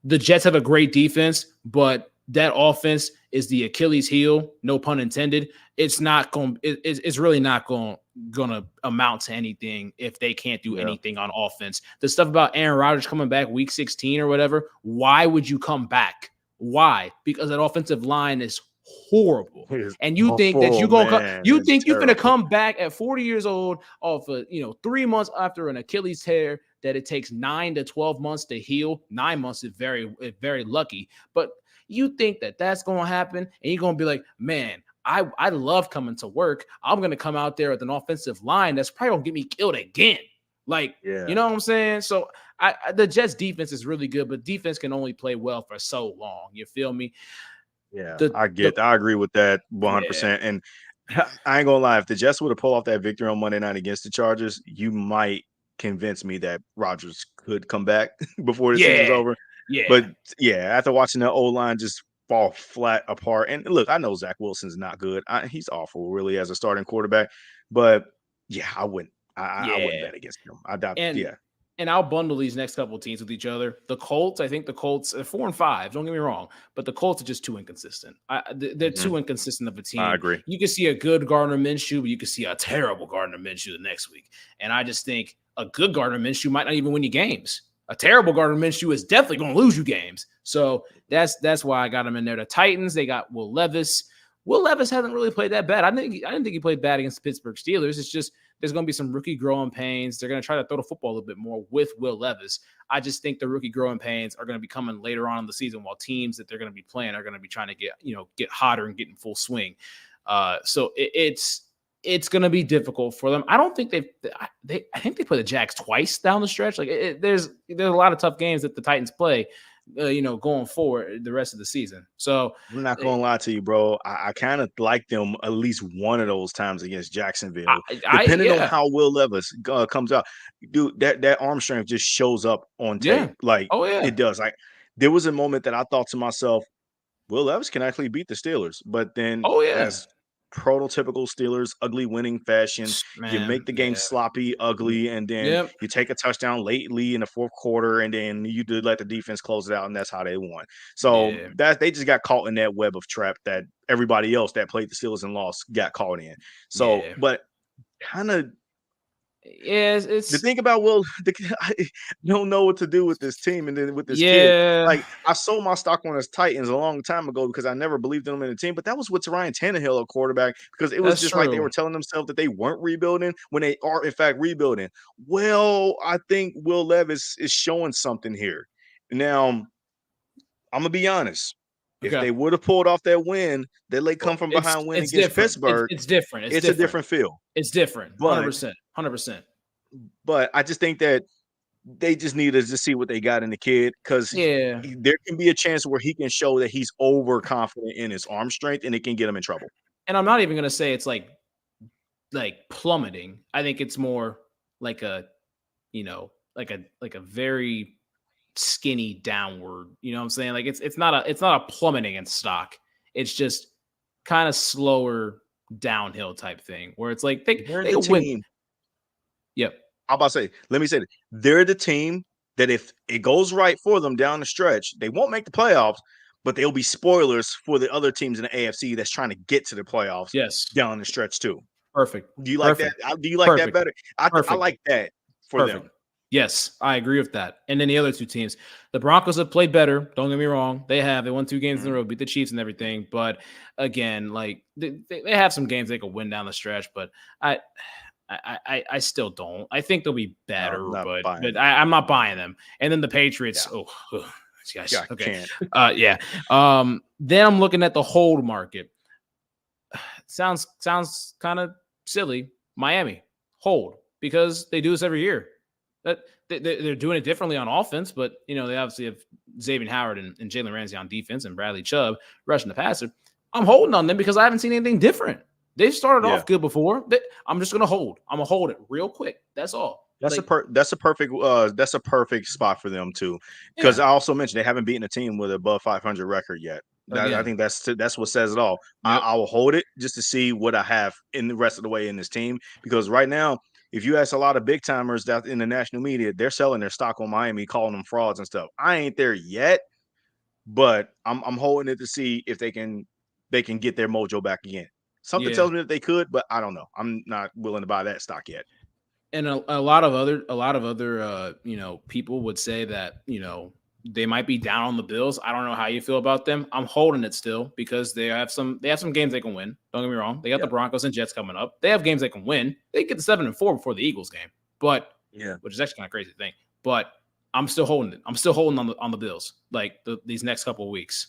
The Jets have a great defense, but that offense is the Achilles heel, no pun intended. It's not going. It's really not going to amount to anything if they can't do anything on offense. The stuff about Aaron Rodgers coming back week 16 or whatever. Why would you come back? Why? Because that offensive line is horrible, and you think that you're gonna come back at 40 years old off of 3 months after an Achilles tear that it takes 9 to 12 months to heal. 9 months is very lucky, but you think that that's going to happen, and you're going to be like, man, I love coming to work. I'm going to come out there with an offensive line that's probably going to get me killed again. You know what I'm saying? So the Jets defense is really good, but defense can only play well for so long. You feel me? Yeah, I agree with that 100%. Yeah. And I ain't gonna lie, if the Jets would have pulled off that victory on Monday night against the Chargers, you might convince me that Rodgers could come back before the season's Yeah, over. yeah, But yeah, after watching the O-line just fall flat apart, and look, I know Zach Wilson's not good. He's awful, really, as a starting quarterback. But yeah, I wouldn't. I wouldn't yeah. bet against him. I doubt. And Yeah. and I'll bundle these next couple of teams with each other. The Colts, I think the Colts are 4-5. Don't get me wrong, but the Colts are just too inconsistent. They're Mhm. too inconsistent of a I team. agree. You can see a good Gardner Minshew, but you can see a terrible Gardner Minshew the next week. And I just think a good Gardner Minshew might not even win you games. A terrible Gardner Minshew is definitely going to lose you games. So that's why I got them in there. The Titans, they got Will Levis. Will Levis hasn't really played that bad. I didn't think he played bad against the Pittsburgh Steelers. It's just there's going to be some rookie growing pains. They're going to try to throw the football a little bit more with Will Levis. I just think the rookie growing pains are going to be coming later on in the season, while teams that they're going to be playing are going to be trying to get hotter and get in full swing. So it's going to be difficult for them. I don't think I think they play the Jags twice down the stretch. Like there's a lot of tough games that the Titans play, going forward the rest of the season. So I'm not gonna lie to you, bro. I kind of like them at least one of those times against Jacksonville, depending on yeah, how Will Levis comes out. Dude, that arm strength just shows up on yeah, tape, like oh yeah, it does. Like there was a moment that I thought to myself, Will Levis can actually beat the Steelers, but then oh yeah, as prototypical Steelers, ugly winning fashion, you man, make the game yeah, sloppy, ugly, and then yep, you take a touchdown lately in the fourth quarter, and then you do let the defense close it out, and that's how they won. So yeah, that they just got caught in that web of trap that everybody else that played the Steelers and lost got caught in. So, yeah. but kind of Yeah, the it's thing about I don't know what to do with this team and then with this kid. yeah, Like I sold my stock on his Titans a long time ago because I never believed in them in the team. But that was with Ryan Tannehill, a quarterback, because it was that's just like they true. were telling themselves that they weren't rebuilding when they are in fact rebuilding. Well, I think Will Levis is showing something here. Now, I'm gonna be honest. If Okay. they would have pulled off that win, that late Well, come from it's behind win it's against different. Pittsburgh, It's different. It's it's a different. different feel. It's different. But 100%. 100%. I just think that they just need to just see what they got in the kid because Yeah. there can be a chance where he can show that he's overconfident in his arm strength and it can get him in trouble. And I'm not even gonna say it's like plummeting. I think it's more like like a very skinny downward. You know what I'm saying? Like it's not a plummeting in stock. It's just kind of slower downhill type thing where it's like They're they the could win. team. Yep. How about say, let me say that they're the team that if it goes right for them down the stretch, they won't make the playoffs, but they'll be spoilers for the other teams in the AFC that's trying to get to the playoffs Yes. down the stretch too. Perfect. Do you like that? Perfect. Do you like that Perfect. better? I Perfect. like that for Perfect. them. Yes, I agree with that. And then the other two teams, the Broncos have played better. Don't get me wrong; they have. They won 2 games in a row, beat the Chiefs and everything. But again, like they have some games they could win down the stretch. But I, I still don't. I think they'll be No, I'm better, not buying but it. I'm not buying them. And then the Patriots. Yeah, Oh, yeah, yes. I Okay. can't. Yeah. Then I'm looking at the hold market. Sounds kind of silly. Miami hold because they do this every year. That they're doing it differently on offense, but they obviously have Xavier Howard and Jalen Ramsey on defense and Bradley Chubb rushing the passer. I'm holding on them because I haven't seen anything different. They've started Yeah. off good before. I'm just gonna hold. I'm gonna hold it real quick. That's all. That's Like, that's a perfect spot for them too. Because yeah. I also mentioned they haven't beaten a team with above 500 record yet. I Again. think that's what says it all. Yep. I will hold it just to see what I have in the rest of the way in this team. Because right now, if you ask a lot of big timers that in the national media, they're selling their stock on Miami, calling them frauds and stuff. I ain't there yet, but I'm holding it to see if they can get their mojo back again. Something Yeah. tells me that they could, but I don't know. I'm not willing to buy that stock yet. And a lot of other people would say that they might be down on the Bills. I don't know how you feel about them. I'm holding it still because they have some games they can win. Don't get me wrong. They got the Yeah. Broncos and Jets coming up. They have games they can win. They get the 7-4 before the Eagles game, but Yeah. which is actually kind of crazy thing. But I'm still holding it. I'm still holding on the Bills like these next couple of weeks.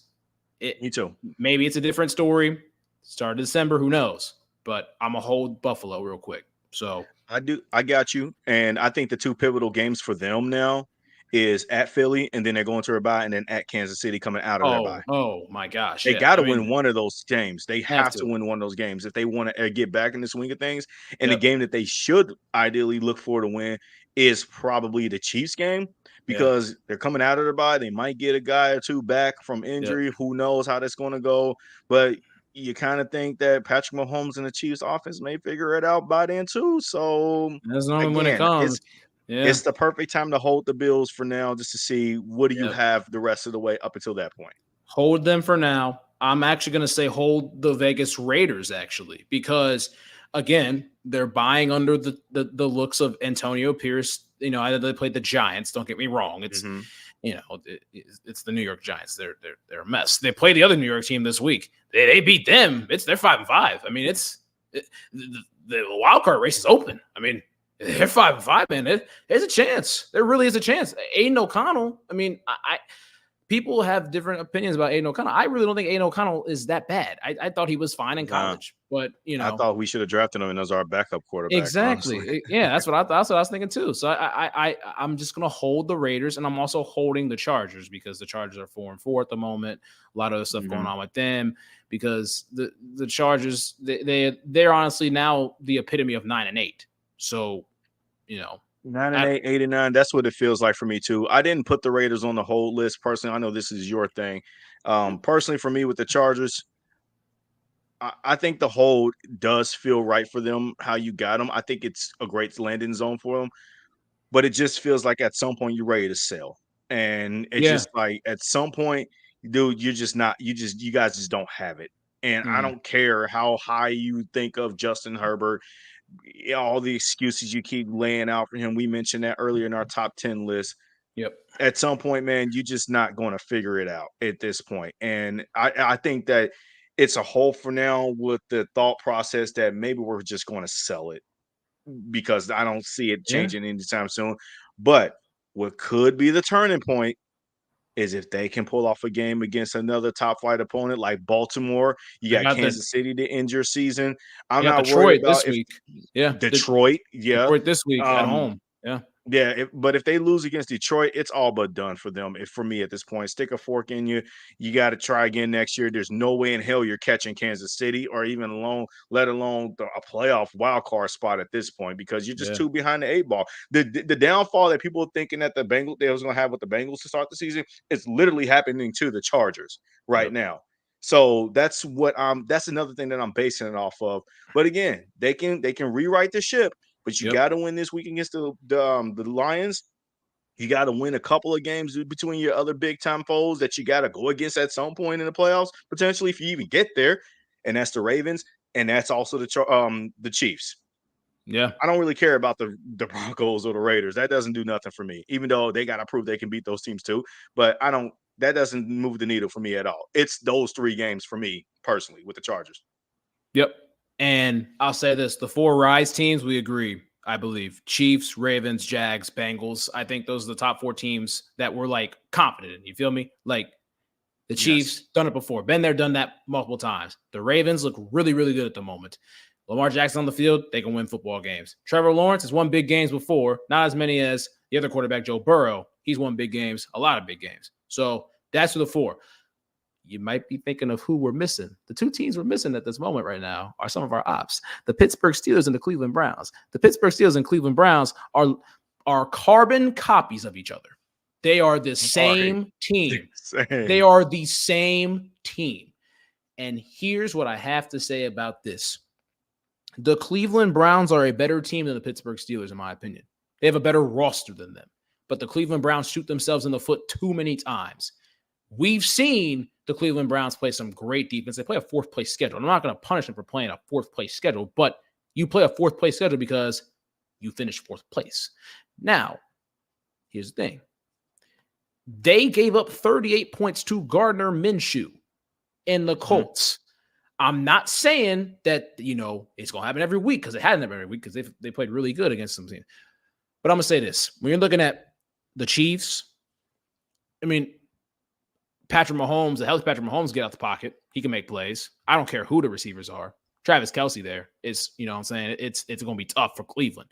Me too. Maybe it's a different story. Start of December, who knows? But I'm gonna hold Buffalo real quick. So I do. I got you. And I think the two pivotal games for them now is at Philly, and then they're going to their bye, and then at Kansas City coming out of their bye. oh my gosh, They yeah. got I to mean, win one of those games. They have have to to. win one of those games if they want to get back in the swing of things. And the Yep. game that they should ideally look for to win is probably the Chiefs game because they're coming out of their bye. They might get a guy or two back from injury. Who knows how that's going to go? But you kind of think that Patrick Mahomes and the Chiefs offense may figure it out by then too. So That's normally when it again, comes. it's the perfect time to hold the Bills for now, just to see what do you Yep. have the rest of the way up until that point. Hold them for now. I'm actually going to say hold the Vegas Raiders, actually, because, again, they're buying under the looks of Antonio Pierce. You know, either they played the Giants. Don't get me wrong. It's you know, it's the New York Giants. They're a mess. They play the other New York team this week. They beat them. They're 5-5. I mean, the wild card race is open. I mean, they're 5-5, man. There's a chance. There really is a chance. Aiden O'Connell. I mean, people have different opinions about Aiden O'Connell. I really don't think Aiden O'Connell is that bad. I thought he was fine in college, but you know, I thought we should have drafted him as our backup quarterback. Exactly. Honestly. Yeah, that's what I thought. That's what I was thinking too. So I'm just gonna hold the Raiders, and I'm also holding the Chargers because the Chargers are 4-4 at the moment. A lot of stuff going on with them because the Chargers they're honestly now the epitome of 9-8. So, you know. 9-8, 8-9. That's what it feels like for me too. I didn't put the Raiders on the hold list personally. I know this is your thing. Personally, for me with the Chargers, I think the hold does feel right for them. How you got them, I think it's a great landing zone for them. But it just feels like at some point you're ready to sell, and it's just like at some point, dude, you're just not. You guys just don't have it. And I don't care how high you think of Justin Herbert, all the excuses you keep laying out for him. We mentioned that earlier in our top 10 list. Yep. At some point, man, you're just not going to figure it out at this point. And I think that it's a hole for now with the thought process that maybe we're just going to sell it because I don't see it changing anytime soon. But what could be the turning point is if they can pull off a game against another top flight opponent like Baltimore. You got Kansas City to end your season. I'm not worried about this week. Detroit. Detroit this week at home. Yeah, but if they lose against Detroit, it's all but done for them. For me at this point, stick a fork in you. You got to try again next year. There's no way in hell you're catching Kansas City or even let alone a playoff wild card spot at this point because you're just too behind the 8 ball. The downfall that people are thinking that they was going to have with the Bengals to start the season is literally happening to the Chargers right now. So that's another thing that I'm basing it off of. But again, they can rewrite the ship. But you got to win this week against the Lions. You got to win a couple of games between your other big time foes that you got to go against at some point in the playoffs, potentially if you even get there. And that's the Ravens, and that's also the Chiefs. Yeah, I don't really care about the Broncos or the Raiders. That doesn't do nothing for me, even though they got to prove they can beat those teams too. But that doesn't move the needle for me at all. It's those 3 games for me personally with the Chargers. Yep. And I'll say this, the 4 Rise teams, we agree, I believe. Chiefs, Ravens, Jags, Bengals. I think those are the top 4 teams that we're like confident in. You feel me? Like the Chiefs, done it before. Been there, done that multiple times. The Ravens look really, really good at the moment. Lamar Jackson on the field, they can win football games. Trevor Lawrence has won big games before, not as many as the other quarterback, Joe Burrow. He's won big games, a lot of big games. So that's for the 4. You might be thinking of who we're missing. The 2 teams we're missing at this moment right now are some of our ops. The Pittsburgh Steelers and the Cleveland Browns. The Pittsburgh Steelers and Cleveland Browns are carbon copies of each other. They are the same team. They are the same team. And here's what I have to say about this. The Cleveland Browns are a better team than the Pittsburgh Steelers, in my opinion. They have a better roster than them. But the Cleveland Browns shoot themselves in the foot too many times. We've seen the Cleveland Browns play some great defense. They play a 4th place schedule. I'm not going to punish them for playing a 4th place schedule, but you play a 4th place schedule because you finished 4th place. Now, here's the thing. They gave up 38 points to Gardner Minshew in the Colts. I'm not saying that, it's going to happen every week because it hasn't happened every week because they played really good against some teams. But I'm going to say this. When you're looking at the Chiefs, I mean, Patrick Mahomes, the healthy Patrick Mahomes get out the pocket. He can make plays. I don't care who the receivers are. Travis Kelce there is, what I'm saying? It's going to be tough for Cleveland.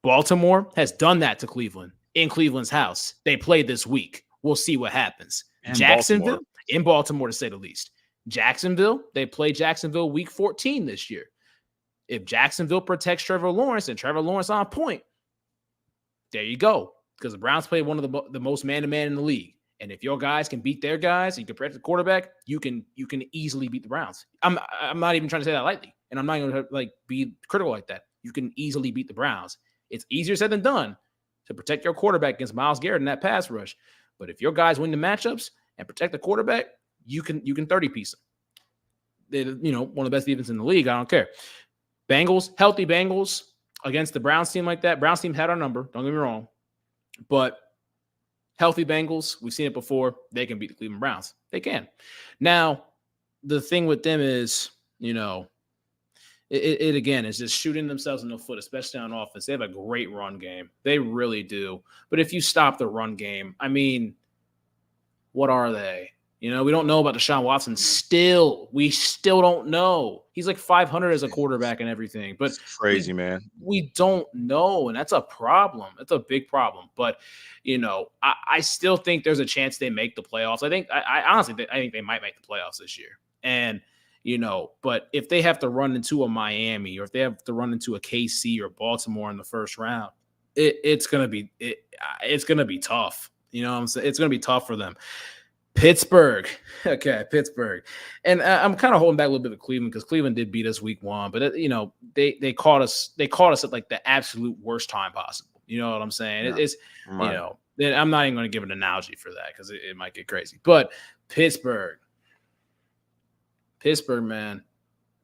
Baltimore has done that to Cleveland in Cleveland's house. They played this week. We'll see what happens. Jacksonville, in Baltimore to say the least. Jacksonville, they play Jacksonville week 14 this year. If Jacksonville protects Trevor Lawrence and Trevor Lawrence on point, There you go. Because the Browns play one of the most man-to-man in the league. And if your guys can beat their guys, and you can protect the quarterback, you can easily beat the Browns. I'm not even trying to say that lightly, and I'm not going to like be critical like that. You can easily beat the Browns. It's easier said than done to protect your quarterback against Myles Garrett in that pass rush. But if your guys win the matchups and protect the quarterback, you can 30-piece them. They're, one of the best defenses in the league. I don't care. Bengals, healthy Bengals against the Browns team like that. Browns team had our number. Don't get me wrong. But healthy Bengals, we've seen it before. They can beat the Cleveland Browns. They can. Now, the thing with them is, it again is just shooting themselves in the foot, especially on offense. They have a great run game. They really do. But if you stop the run game, I mean, what are they? We don't know about Deshaun Watson still. We still don't know. He's like 500 as a quarterback and everything. But it's crazy, man. We don't know, and that's a problem. That's a big problem. But, I still think there's a chance they make the playoffs. I honestly think they might make the playoffs this year. And, but if they have to run into a Miami or if they have to run into a KC or Baltimore in the first round, it's going to be tough. You know what I'm saying? It's going to be tough for them. Pittsburgh. Okay, Pittsburgh. And I'm kind of holding back a little bit of Cleveland because Cleveland did beat us week 1, but they caught us at like the absolute worst time possible. You know what I'm saying? Yeah. It's I'm not even going to give an analogy for that because it might get crazy. But Pittsburgh, man,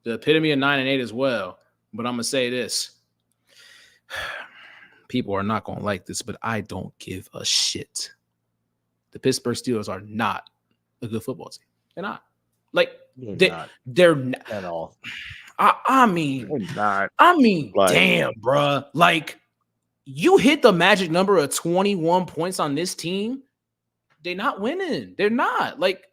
the epitome of 9-8 as well. But I'm going to say this. People are not going to like this, but I don't give a shit. The Pittsburgh Steelers are not a good football team. They're not. Like they're not at all. I mean, damn, bruh. Like you hit the magic number of 21 points on this team. They're not winning. They're not. Like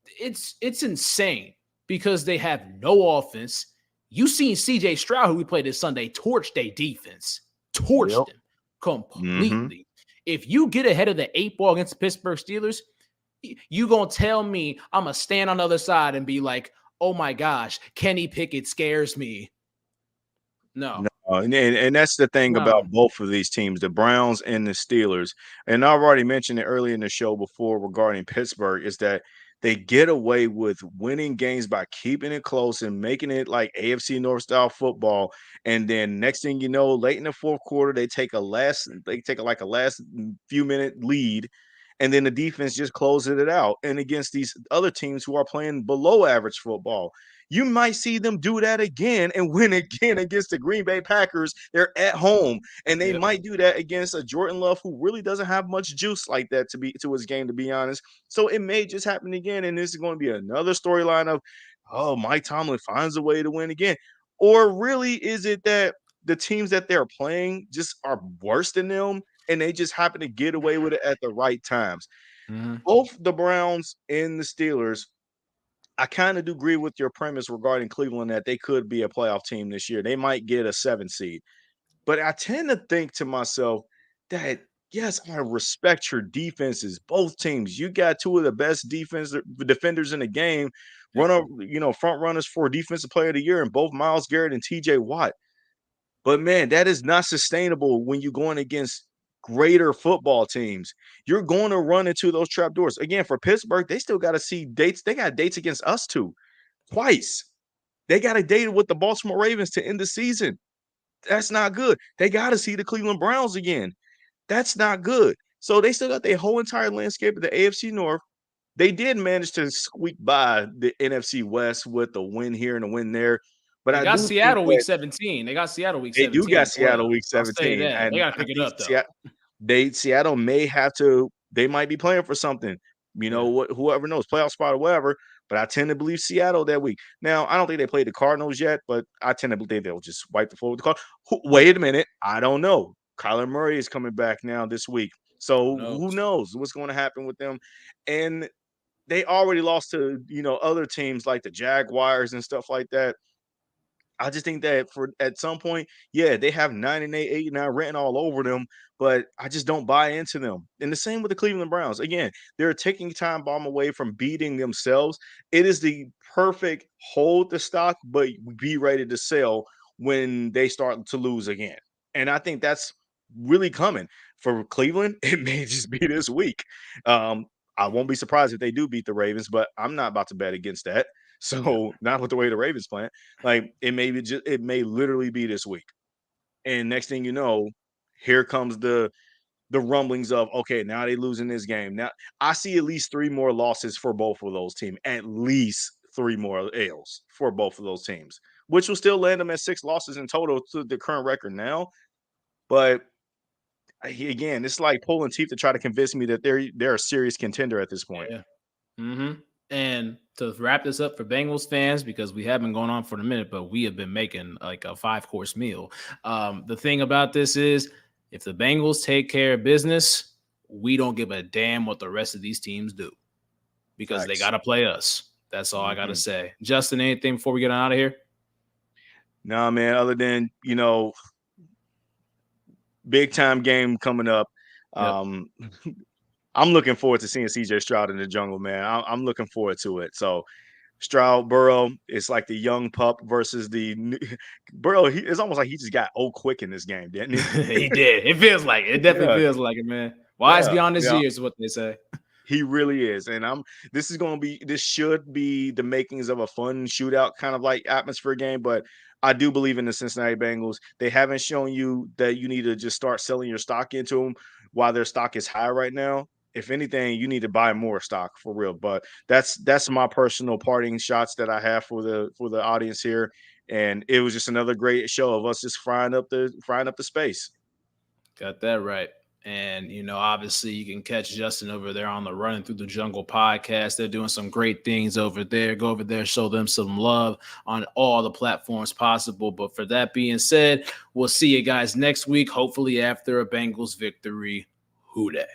it's insane because they have no offense. You seen CJ Stroud, who we played this Sunday, torch their defense. Torched them completely. Mm-hmm. If you get ahead of the 8 ball against the Pittsburgh Steelers, you going to tell me I'm going to stand on the other side and be like, oh my gosh, Kenny Pickett scares me. No. And that's the thing about both of these teams, the Browns and the Steelers. And I've already mentioned it earlier in the show before regarding Pittsburgh is that they get away with winning games by keeping it close and making it like AFC North style football. And then next thing you know, late in the fourth quarter, they take a last few minute lead. And then the defense just closes it out. And against these other teams who are playing below average football, you might see them do that again and win again against the Green Bay Packers. They're at home, and they might do that against a Jordan Love who really doesn't have much juice like that to his game, to be honest. So it may just happen again, and this is going to be another storyline of, Mike Tomlin finds a way to win again. Or really is it that the teams that they're playing just are worse than them, and they just happen to get away with it at the right times? Mm-hmm. Both the Browns and the Steelers, I kind of do agree with your premise regarding Cleveland that they could be a playoff team this year. They might get a 7 seed. But I tend to think to myself that, yes, I respect your defenses, both teams. You got 2 of the best defenders in the game, front runners for Defensive Player of the Year, and both Myles Garrett and TJ Watt. But, man, that is not sustainable when you're going against greater football teams. You're going to run into those trap doors. Again, for Pittsburgh, they still got to see dates. They got dates against us too, twice. They got a date with the Baltimore Ravens to end the season. That's not good. They got to see the Cleveland Browns again. That's not good. So they still got their whole entire landscape of the AFC North. They did manage to squeak by the NFC West with a win here and a win there. But they got Seattle week 17. They got Seattle week 17. They do got Seattle week 17. And they got to pick it up, though. Seattle may have to – they might be playing for something. Whoever knows, playoff spot or whatever. But I tend to believe Seattle that week. Now, I don't think they played the Cardinals yet, but I tend to believe they'll just wipe the floor with the Cardinals. Wait a minute. I don't know. Kyler Murray is coming back now this week. So who knows what's going to happen with them. And they already lost to, other teams like the Jaguars and stuff like that. I just think that at some point, they have 9-8, 8-9 written all over them, but I just don't buy into them. And the same with the Cleveland Browns. Again, they're taking time bomb away from beating themselves. It is the perfect hold the stock, but be ready to sell when they start to lose again. And I think that's really coming. For Cleveland, it may just be this week. I won't be surprised if they do beat the Ravens, but I'm not about to bet against that. No. So not with the way the Ravens playing. Like it may literally be this week. And next thing you know, here comes the rumblings of, okay, now they losing this game. Now I see at least 3 more losses for both of those teams. At least 3 more L's for both of those teams, which will still land them at 6 losses in total to the current record now. But again, it's like pulling teeth to try to convince me that they're a serious contender at this point. Yeah. And to wrap this up for Bengals fans, because we have been going on for a minute, but we have been making like a 5-course meal. The thing about this is, if the Bengals take care of business, we don't give a damn what the rest of these teams do, because they got to play us. That's all I got to say. Justin, anything before we get on out of here? No, man, other than, big time game coming up. Yep. I'm looking forward to seeing CJ Stroud in the jungle, man. I'm looking forward to it. So Stroud, Burrow, it's like the young pup versus the Burrow. It's almost like he just got old quick in this game, didn't he? He did. It feels like it. It definitely Yeah, feels like it, man. Wise yeah, beyond his yeah. years is what they say. He really is. And this should be the makings of a fun shootout kind of like atmosphere game. But I do believe in the Cincinnati Bengals. They haven't shown you that you need to just start selling your stock into them while their stock is high right now. If anything, you need to buy more stock for real. But that's my personal parting shots that I have for the audience here. And it was just another great show of us just frying up the space. Got that right. And, obviously you can catch Justin over there on the Running Through the Jungle podcast. They're doing some great things over there. Go over there, show them some love on all the platforms possible. But for that being said, we'll see you guys next week, hopefully after a Bengals victory. Hoo-day.